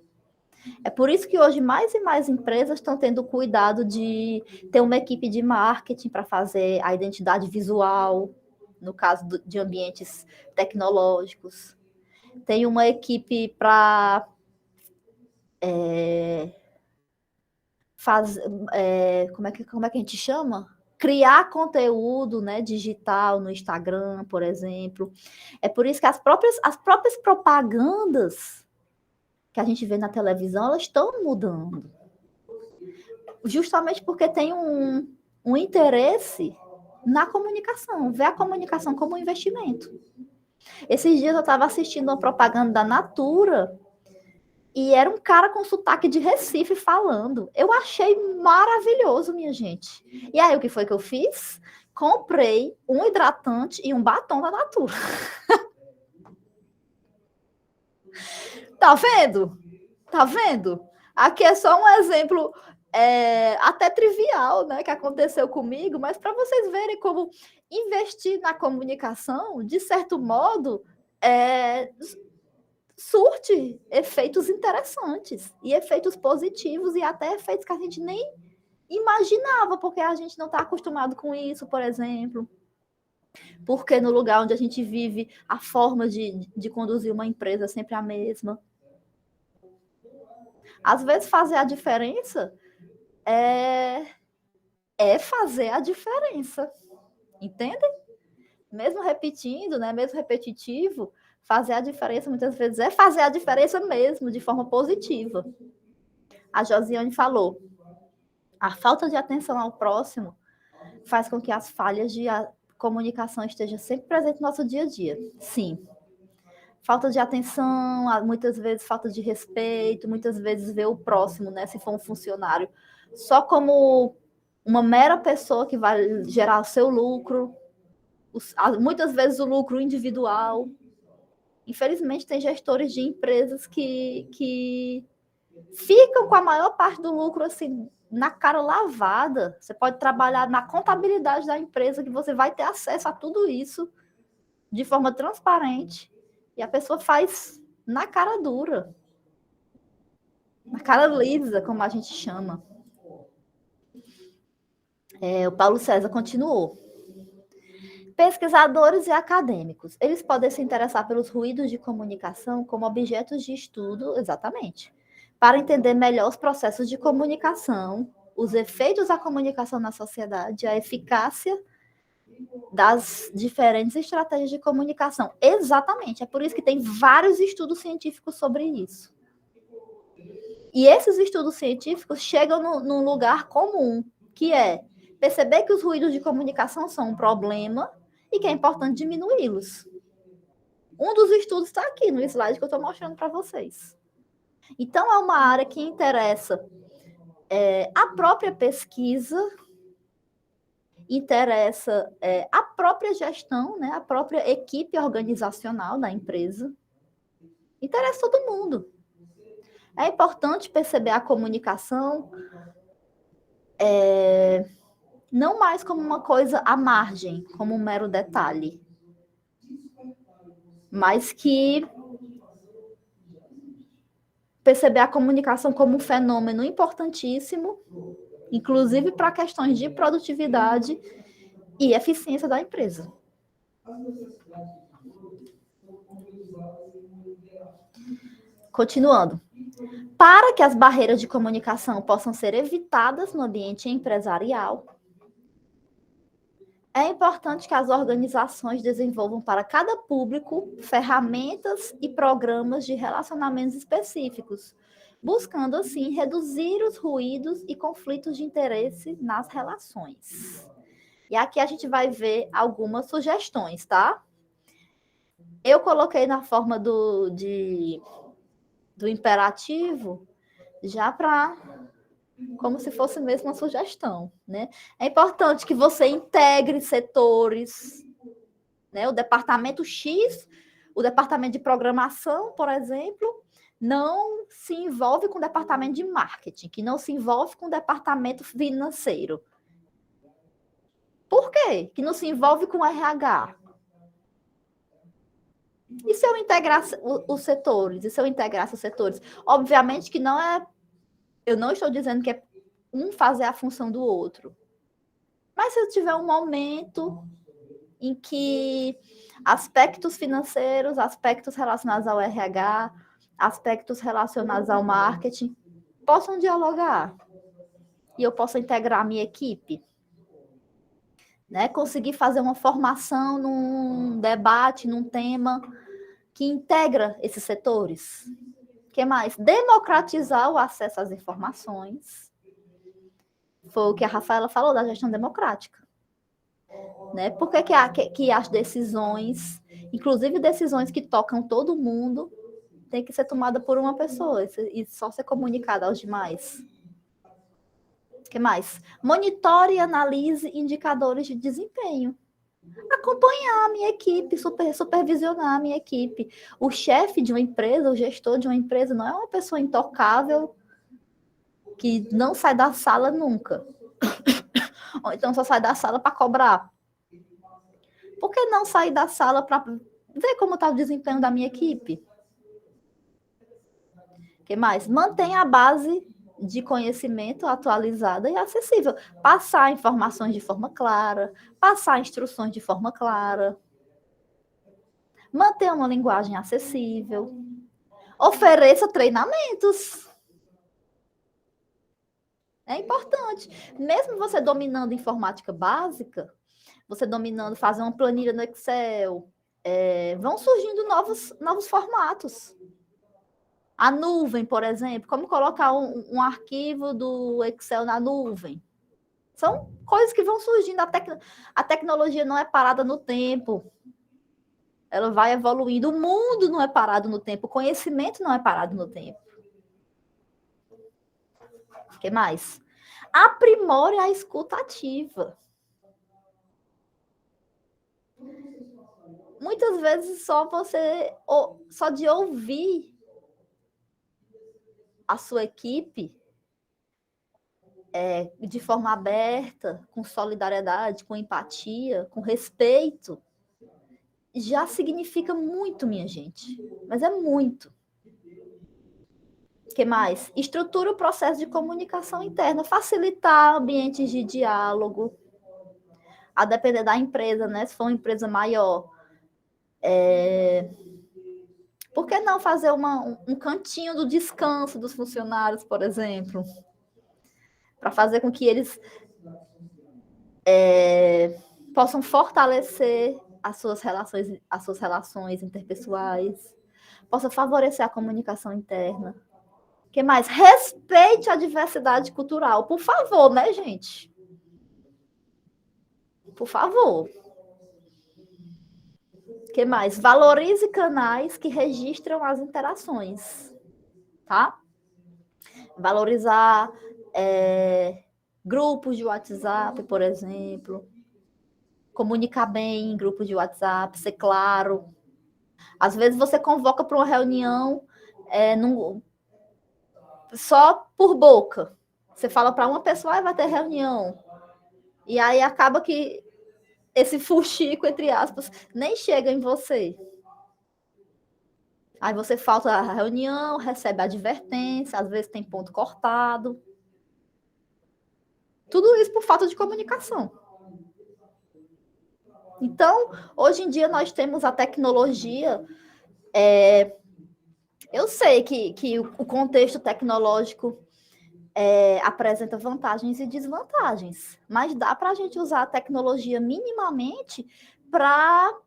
É por isso que hoje mais e mais empresas estão tendo cuidado de ter uma equipe de marketing para fazer a identidade visual, no caso de ambientes tecnológicos. Tem uma equipe para como é que a gente chama? Criar conteúdo, né, digital no Instagram, por exemplo. É por isso que as próprias propagandas que a gente vê na televisão, elas estão mudando. Justamente porque tem um interesse na comunicação, ver a comunicação como um investimento. Esses dias eu estava assistindo uma propaganda da Natura e era um cara com sotaque de Recife falando. Eu achei maravilhoso, minha gente. E aí, o que foi que eu fiz? Comprei um hidratante e um batom da Natura. Tá vendo? Tá vendo? Aqui é só um exemplo até trivial, né, que aconteceu comigo, mas para vocês verem como investir na comunicação, de certo modo, surte efeitos interessantes e efeitos positivos e até efeitos que a gente nem imaginava, porque a gente não está acostumado com isso, por exemplo. Porque no lugar onde a gente vive, a forma de conduzir uma empresa é sempre a mesma. Às vezes, fazer a diferença é fazer a diferença. Entendem? mesmo repetindo, né, mesmo repetitivo, fazer a diferença muitas vezes é fazer a diferença mesmo, de forma positiva. A Josiane falou, a falta de atenção ao próximo faz com que as falhas de comunicação estejam sempre presentes no nosso dia a dia. Sim. Falta de atenção, muitas vezes falta de respeito, muitas vezes ver o próximo, né, se for um funcionário, só como uma mera pessoa que vai gerar o seu lucro, muitas vezes o lucro individual. Infelizmente, tem gestores de empresas que ficam com a maior parte do lucro assim na cara lavada. Você pode trabalhar na contabilidade da empresa, que você vai ter acesso a tudo isso de forma transparente, e a pessoa faz na cara dura, na cara lisa, como a gente chama. O Paulo César continuou. Pesquisadores e acadêmicos, eles podem se interessar pelos ruídos de comunicação como objetos de estudo, exatamente, para entender melhor os processos de comunicação, os efeitos da comunicação na sociedade, a eficácia das diferentes estratégias de comunicação. Exatamente, é por isso que tem vários estudos científicos sobre isso. E esses estudos científicos chegam num lugar comum, que é perceber que os ruídos de comunicação são um problema e que é importante diminuí-los. Um dos estudos está aqui no slide que eu estou mostrando para vocês. Então, é uma área que interessa a própria pesquisa, interessa a própria gestão, né, a própria equipe organizacional da empresa, interessa todo mundo. É importante perceber a comunicação não mais como uma coisa à margem, como um mero detalhe, mas que perceber a comunicação como um fenômeno importantíssimo, inclusive para questões de produtividade e eficiência da empresa. Continuando. Para que as barreiras de comunicação possam ser evitadas no ambiente empresarial, é importante que as organizações desenvolvam para cada público ferramentas e programas de relacionamentos específicos, buscando, assim, reduzir os ruídos e conflitos de interesse nas relações. E aqui a gente vai ver algumas sugestões, tá? Eu coloquei na forma do imperativo, já para como se fosse mesmo uma sugestão, né? É importante que você integre setores, né? O departamento X, o departamento de programação, por exemplo, não se envolve com o departamento de marketing, que não se envolve com o departamento financeiro. Por quê? Que não se envolve com o RH. E se eu integrasse os setores? E se eu integrasse os setores? Obviamente que não é... Eu não estou dizendo que é um fazer a função do outro. Mas se eu tiver um momento em que aspectos financeiros, aspectos relacionados ao RH, aspectos relacionados ao marketing, possam dialogar. E eu posso integrar a minha equipe. Né? Conseguir fazer uma formação num debate, num tema que integra esses setores. O que mais? Democratizar o acesso às informações. Foi o que a Rafaela falou da gestão democrática. Né? Por que as decisões, inclusive decisões que tocam todo mundo, tem que ser tomada por uma pessoa e só ser comunicada aos demais? O que mais? Monitore e analise indicadores de desempenho. Acompanhar a minha equipe, supervisionar a minha equipe. O chefe de uma empresa, o gestor de uma empresa, não é uma pessoa intocável que não sai da sala nunca. Ou então só sai da sala para cobrar. Por que não sair da sala para ver como está o desempenho da minha equipe? O que mais? Mantenha a base de conhecimento atualizada e acessível. Passar informações de forma clara, passar instruções de forma clara. Manter uma linguagem acessível. Ofereça treinamentos. É importante. Mesmo você dominando informática básica, você dominando, fazer uma planilha no Excel, vão surgindo novos formatos. A nuvem, por exemplo, como colocar um arquivo do Excel na nuvem. São coisas que vão surgindo. A tecnologia não é parada no tempo. Ela vai evoluindo. O mundo não é parado no tempo. O conhecimento não é parado no tempo. O que mais? Aprimore a escuta ativa. Muitas vezes só de ouvir a sua equipe de forma aberta, com solidariedade, com empatia, com respeito, já significa muito, minha gente. Mas é muito. O que mais? Estrutura o processo de comunicação interna, facilitar ambientes de diálogo, a depender da empresa, né? Se for uma empresa maior, por que não fazer um cantinho do descanso dos funcionários, por exemplo? Para fazer com que eles possam fortalecer as suas relações interpessoais, possa favorecer a comunicação interna. O que mais? Respeite a diversidade cultural. Por favor, né, gente? Por favor. O que mais? Valorize canais que registram as interações, tá? Valorizar grupos de WhatsApp, por exemplo. Comunicar bem em grupos de WhatsApp, ser claro. Às vezes você convoca para uma reunião só por boca. Você fala para uma pessoa, vai ter reunião. E aí acaba que esse fuxico, entre aspas, nem chega em você. Aí você falta a reunião, recebe a advertência, às vezes tem ponto cortado. Tudo isso por falta de comunicação. Então, hoje em dia nós temos a tecnologia. Eu sei que o contexto tecnológico apresenta vantagens e desvantagens, mas dá para a gente usar a tecnologia minimamente para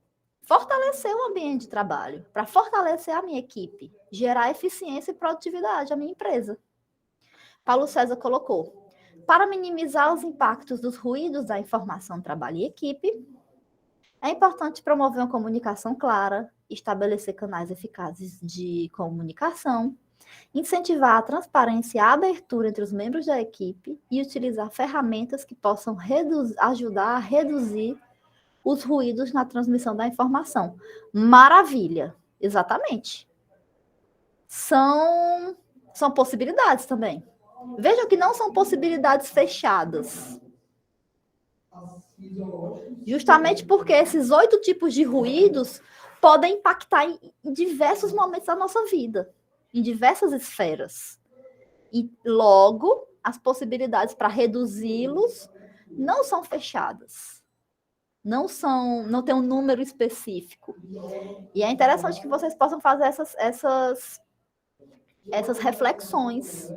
fortalecer o ambiente de trabalho, para fortalecer a minha equipe, gerar eficiência e produtividade à minha empresa. Paulo César colocou: para minimizar os impactos dos ruídos da informação, trabalho e equipe, é importante promover uma comunicação clara, estabelecer canais eficazes de comunicação, incentivar a transparência e a abertura entre os membros da equipe e utilizar ferramentas que possam ajudar a reduzir os ruídos na transmissão da informação. Maravilha! Exatamente. São possibilidades também. Vejam que não são possibilidades fechadas. Justamente porque esses 8 tipos de ruídos podem impactar em diversos momentos da nossa vida, em diversas esferas. E logo, as possibilidades para reduzi-los não são fechadas. Não tem um número específico. E é interessante que vocês possam fazer essas reflexões,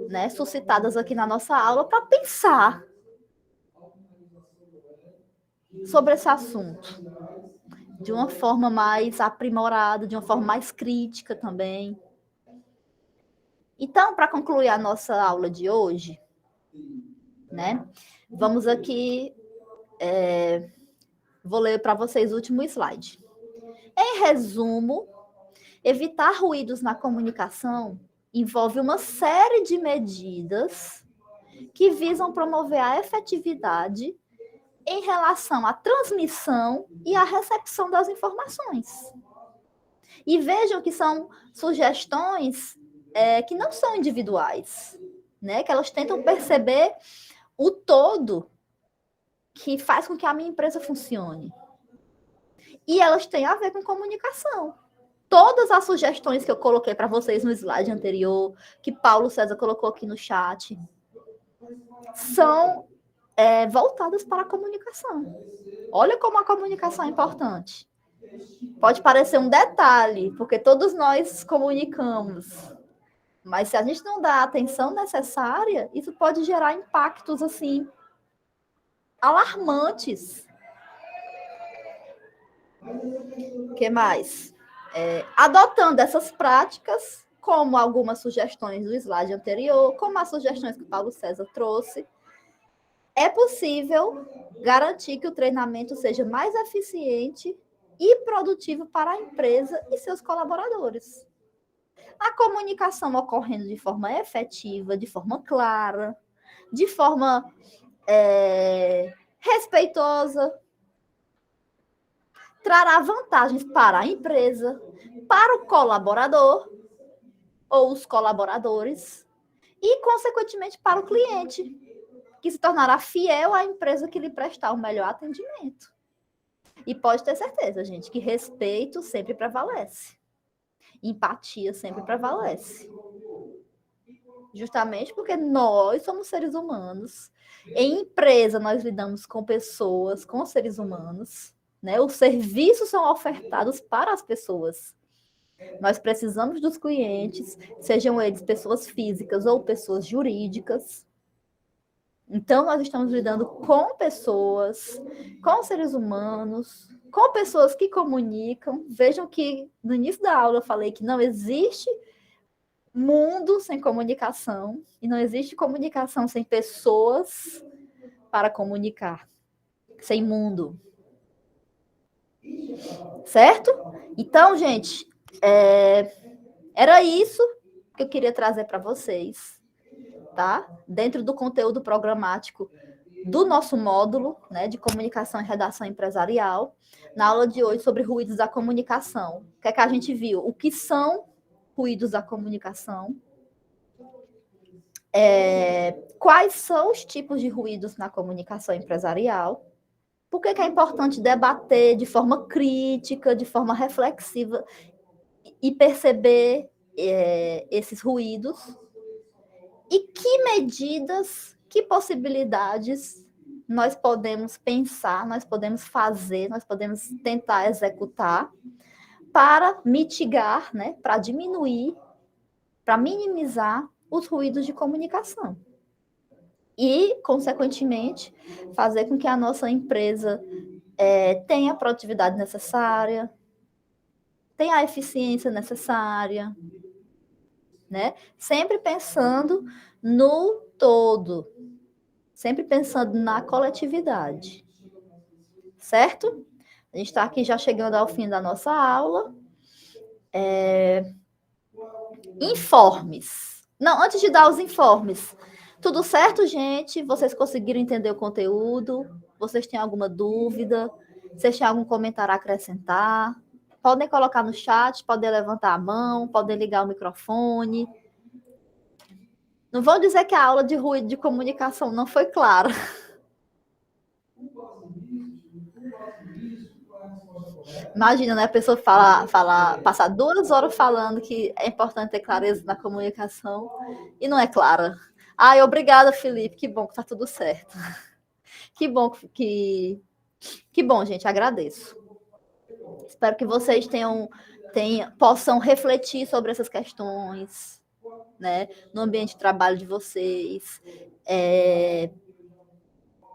né, suscitadas aqui na nossa aula para pensar sobre esse assunto de uma forma mais aprimorada, de uma forma mais crítica também. Então, para concluir a nossa aula de hoje, né, vamos aqui, vou ler para vocês o último slide. Em resumo, evitar ruídos na comunicação envolve uma série de medidas que visam promover a efetividade em relação à transmissão e à recepção das informações. E vejam que são sugestões que não são individuais, né? Que elas tentam perceber o todo que faz com que a minha empresa funcione. E elas têm a ver com comunicação. Todas as sugestões que eu coloquei para vocês no slide anterior, que Paulo César colocou aqui no chat, são voltadas para a comunicação. Olha como a comunicação é importante. Pode parecer um detalhe, porque todos nós comunicamos. Mas se a gente não dá a atenção necessária, isso pode gerar impactos assim alarmantes. O que mais? Adotando essas práticas, como algumas sugestões do slide anterior, como as sugestões que o Paulo César trouxe, é possível garantir que o treinamento seja mais eficiente e produtivo para a empresa e seus colaboradores. A comunicação ocorrendo de forma efetiva, de forma clara, de forma respeitosa, trará vantagens para a empresa, para o colaborador ou os colaboradores e, consequentemente, para o cliente, que se tornará fiel à empresa que lhe prestar o melhor atendimento. E pode ter certeza, gente, que respeito sempre prevalece. Empatia sempre prevalece. Justamente porque nós somos seres humanos. Em empresa, nós lidamos com pessoas, com seres humanos, né? Os serviços são ofertados para as pessoas. Nós precisamos dos clientes, sejam eles pessoas físicas ou pessoas jurídicas. Então, nós estamos lidando com pessoas, com seres humanos, com pessoas que comunicam. Vejam que no início da aula eu falei que não existe mundo sem comunicação e não existe comunicação sem pessoas para comunicar, sem mundo. Certo? Então, gente, era isso que eu queria trazer para vocês, tá? Dentro do conteúdo programático do nosso módulo, né, de comunicação e redação empresarial, na aula de hoje sobre ruídos da comunicação. O que é que a gente viu? O que são ruídos da comunicação? Quais são os tipos de ruídos na comunicação empresarial? Por que é importante debater de forma crítica, de forma reflexiva e perceber esses ruídos? E que medidas, que possibilidades nós podemos pensar, nós podemos fazer, nós podemos tentar executar para mitigar, né, para diminuir, para minimizar os ruídos de comunicação. E, consequentemente, fazer com que a nossa empresa tenha a produtividade necessária, tenha a eficiência necessária, né? Sempre pensando no todo, sempre pensando na coletividade, certo? A gente está aqui já chegando ao fim da nossa aula. Informes. Não, antes de dar os informes, tudo certo, gente? Vocês conseguiram entender o conteúdo? Vocês têm alguma dúvida? Vocês têm algum comentário a acrescentar? Podem colocar no chat, podem levantar a mão, podem ligar o microfone. Não vou dizer que a aula de ruído de comunicação não foi clara. Imagina, né? A pessoa passar 2 horas falando que é importante ter clareza na comunicação e não é clara. Ai, obrigada, Felipe. Que bom que tá tudo certo. Que bom que bom, gente. Agradeço. Espero que vocês possam refletir sobre essas questões, né? No ambiente de trabalho de vocês,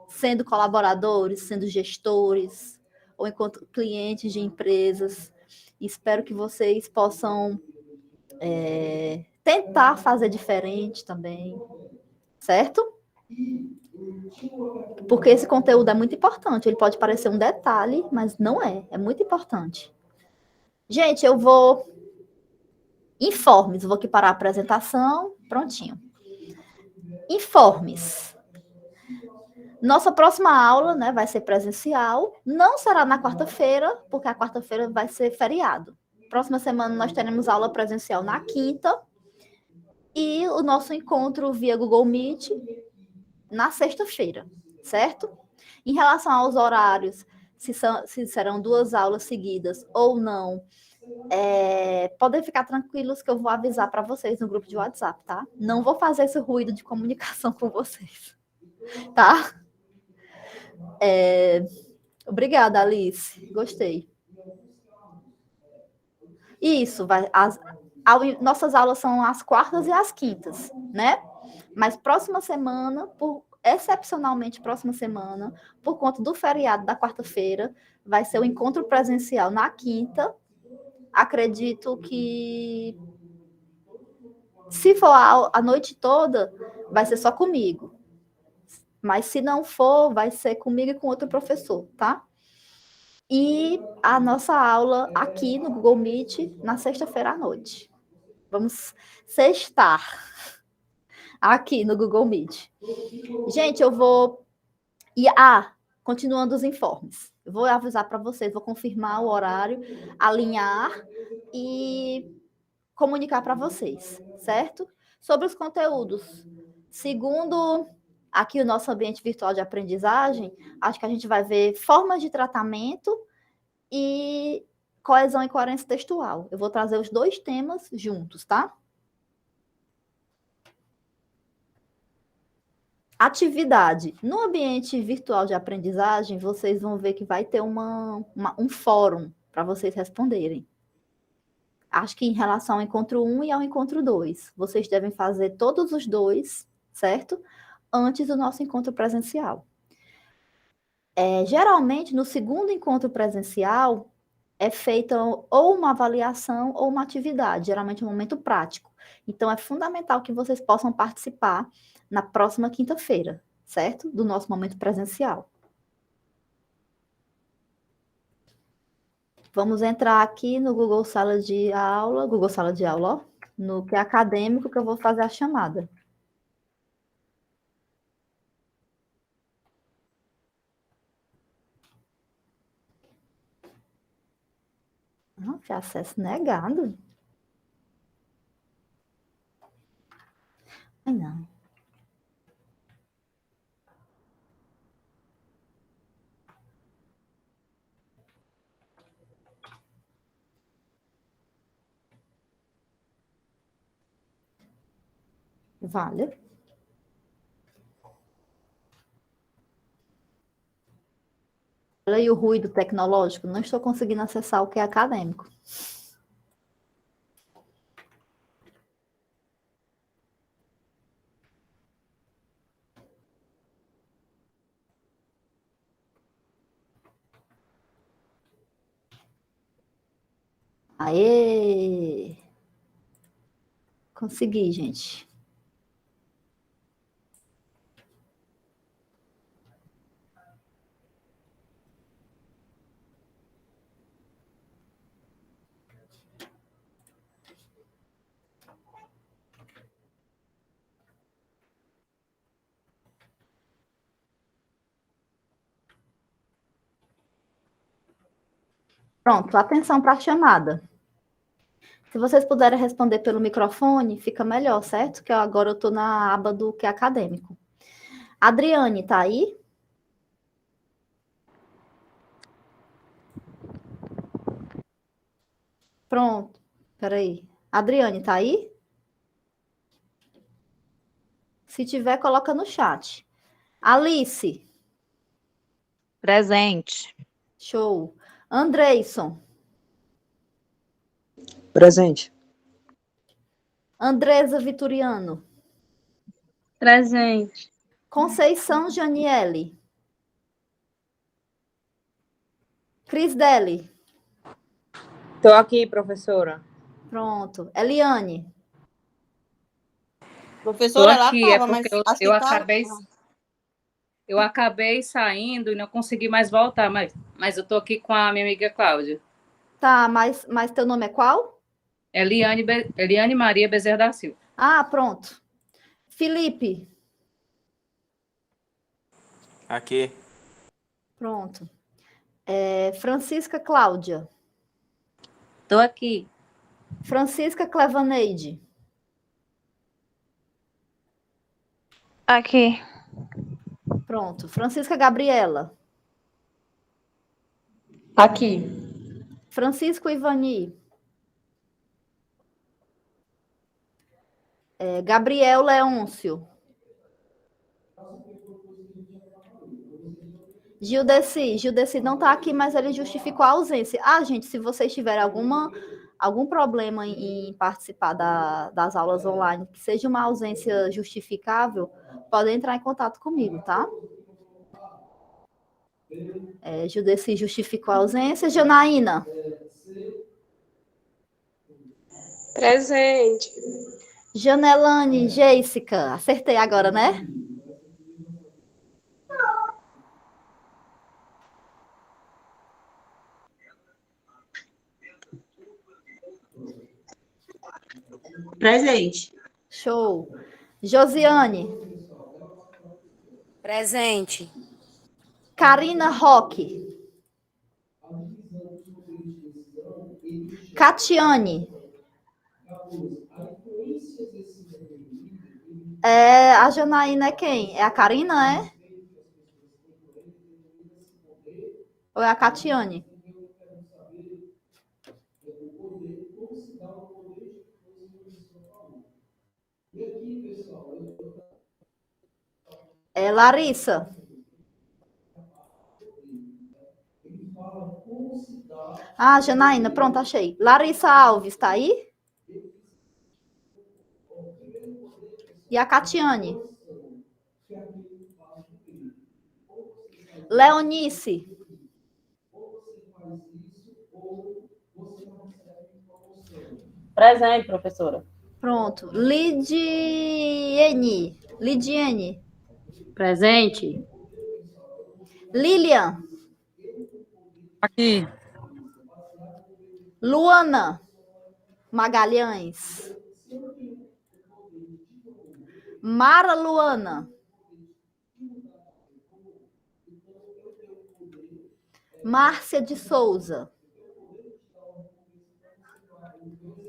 sendo colaboradores, sendo gestores, ou enquanto clientes de empresas. Espero que vocês possam tentar fazer diferente também, certo? Porque esse conteúdo é muito importante. Ele pode parecer um detalhe, mas não é. É muito importante. Gente, eu vou... Informes. Vou aqui parar a apresentação. Prontinho. Informes. Nossa próxima aula, né, vai ser presencial. Não será na quarta-feira, porque a quarta-feira vai ser feriado. Próxima semana nós teremos aula presencial na quinta. E o nosso encontro via Google Meet na sexta-feira, certo? Em relação aos horários, se serão 2 aulas seguidas ou não, podem ficar tranquilos que eu vou avisar para vocês no grupo de WhatsApp, tá? Não vou fazer esse ruído de comunicação com vocês, tá? Obrigada, Alice. Gostei. Isso, nossas aulas são às quartas e às quintas, né? Mas próxima semana, por excepcionalmente, próxima semana, por conta do feriado da quarta-feira, vai ser o encontro presencial na quinta. Acredito que, se for a noite toda, vai ser só comigo. Mas se não for, vai ser comigo e com outro professor, tá? E a nossa aula aqui no Google Meet na sexta-feira à noite. Vamos sextar aqui no Google Meet. Gente, eu vou... continuando os informes. Eu vou avisar para vocês, vou confirmar o horário, alinhar e comunicar para vocês, certo? Sobre os conteúdos. Segundo aqui o nosso ambiente virtual de aprendizagem, acho que a gente vai ver formas de tratamento e coesão e coerência textual. Eu vou trazer os dois temas juntos, tá? Atividade. No ambiente virtual de aprendizagem, vocês vão ver que vai ter um fórum para vocês responderem. Acho que em relação ao encontro 1 e ao encontro 2, vocês devem fazer todos os dois, certo? Antes do nosso encontro presencial. Geralmente, no segundo encontro presencial, é feita ou uma avaliação ou uma atividade, geralmente um momento prático. Então, é fundamental que vocês possam participar na próxima quinta-feira, certo? Do nosso momento presencial. Vamos entrar aqui no Google Sala de Aula, ó, no que é acadêmico, que eu vou fazer a chamada. Não, que acesso negado. Ai, não. Vale. Olha aí o ruído tecnológico. Não estou conseguindo acessar o que é acadêmico. Aê! Consegui, gente. Pronto, atenção para a chamada. Se vocês puderem responder pelo microfone, fica melhor, certo? Que agora eu estou na aba do que é acadêmico. Adriane, tá aí? Pronto. Peraí. Adriane, tá aí? Se tiver, coloca no chat. Alice. Presente. Show. Andreison. Presente. Andresa Vitoriano. Presente. Conceição Janiele. Cris Deli. Estou aqui, professora. Pronto. Eliane. Professora, ela aqui, estava, porque mas eu acabei saindo e não consegui mais voltar, mas eu estou aqui com a minha amiga Cláudia. Tá, mas teu nome é qual? Eliane Maria Bezerra da Silva. Ah, pronto. Felipe. Aqui. Pronto. Francisca Cláudia. estou aqui. Francisca Clevaneide. Aqui. Pronto. Francisca Gabriela. Aqui. Francisco Ivani. Gabriel Leôncio. Gildeci não está aqui, mas ele justificou a ausência. Ah, gente, se vocês tiverem algum problema em participar das aulas online, que seja uma ausência justificável, podem entrar em contato comigo, tá? Judeci justificou a ausência. Janaína? Presente. Janelane, Jéssica. Acertei agora, né? Presente. Show. Josiane? Presente. Karina Roque? Catiane? A Janaína é quem? É a Karina, é? Ou é a Catiane? Larissa? Janaína, pronto, achei. Larissa Alves, tá aí? E a Catiane? Leonice? Presente, professora. Pronto. Lidiene? Presente. Lilian? Aqui. Luana Magalhães? Mara Luana? Márcia de Souza?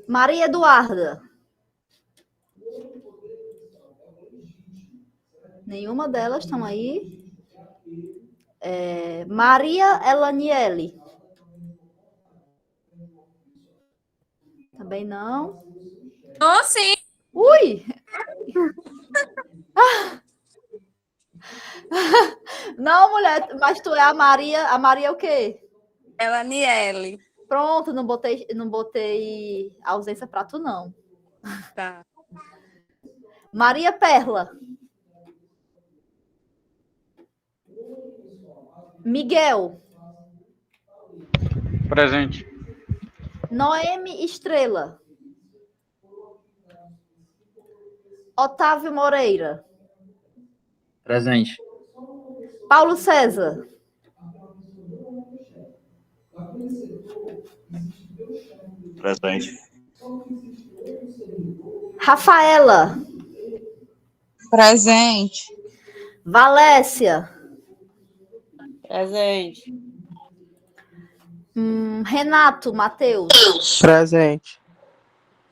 Maria Eduarda? Nenhuma delas estão aí. Maria Elaniele? Também não. Oh, sim. Ui! Não, mulher, mas tu é a Maria. A Maria é o quê? Elaniele. Pronto, não botei ausência para tu, não. Tá. Maria Perla? Miguel? Presente. Noemi Estrela? Otávio Moreira? Presente. Paulo César? Presente. Rafaela? Presente. Valécia? Presente. Renato Matheus? Presente.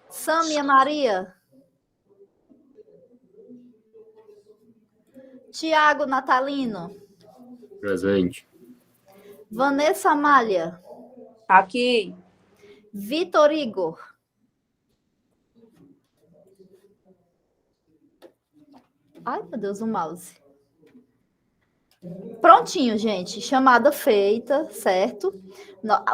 Sâmia Maria? Tiago Natalino? Presente. Vanessa Amália? Aqui. Vitor Igor? Ai, meu Deus, o mouse. Prontinho, gente. Chamada feita, certo?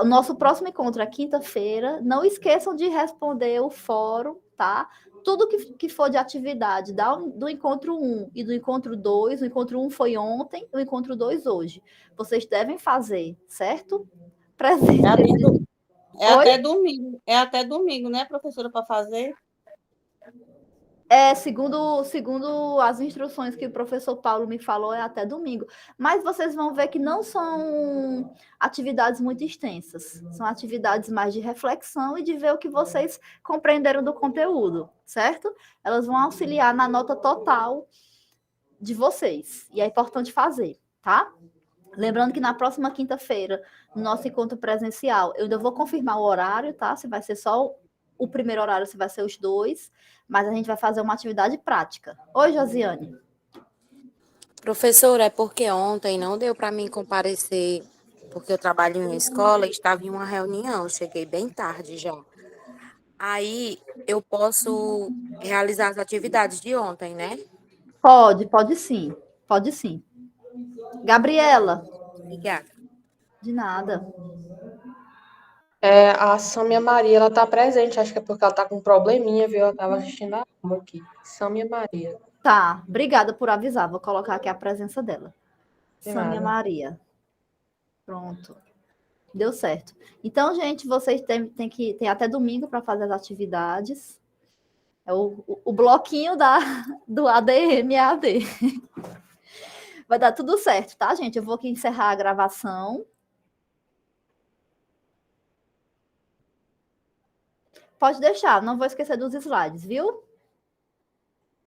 O nosso próximo encontro é quinta-feira. Não esqueçam de responder o fórum, tá? Tudo que for de atividade do encontro 1 e do encontro 2. O encontro 1 foi ontem, o encontro 2 hoje. Vocês devem fazer, certo? Presente. Até domingo. É até domingo, né, professora, para fazer? Segundo as instruções que o professor Paulo me falou, é até domingo. Mas vocês vão ver que não são atividades muito extensas. São atividades mais de reflexão e de ver o que vocês compreenderam do conteúdo, certo? Elas vão auxiliar na nota total de vocês. E é importante fazer, tá? Lembrando que na próxima quinta-feira, no nosso encontro presencial, eu ainda vou confirmar o horário, tá? Se vai ser só o primeiro horário, se vai ser os dois, mas a gente vai fazer uma atividade prática. Oi, Josiane. Professora, é porque ontem não deu para mim comparecer, porque eu trabalho em uma escola e estava em uma reunião, eu cheguei bem tarde já. Aí eu posso realizar as atividades de ontem, né? Pode sim. Pode sim. Gabriela. Obrigada. De nada. A Sâmia Maria, ela tá presente, acho que é porque ela tá com um probleminha, viu? Eu tava assistindo a aula aqui. Sâmia Maria. Tá, obrigada por avisar. Vou colocar aqui a presença dela. De Sâmia nada. Maria. Pronto. Deu certo. Então, gente, vocês têm até domingo para fazer as atividades. É o bloquinho do ADM EAD. Vai dar tudo certo, tá, gente? Eu vou aqui encerrar a gravação. Pode deixar, não vou esquecer dos slides, viu?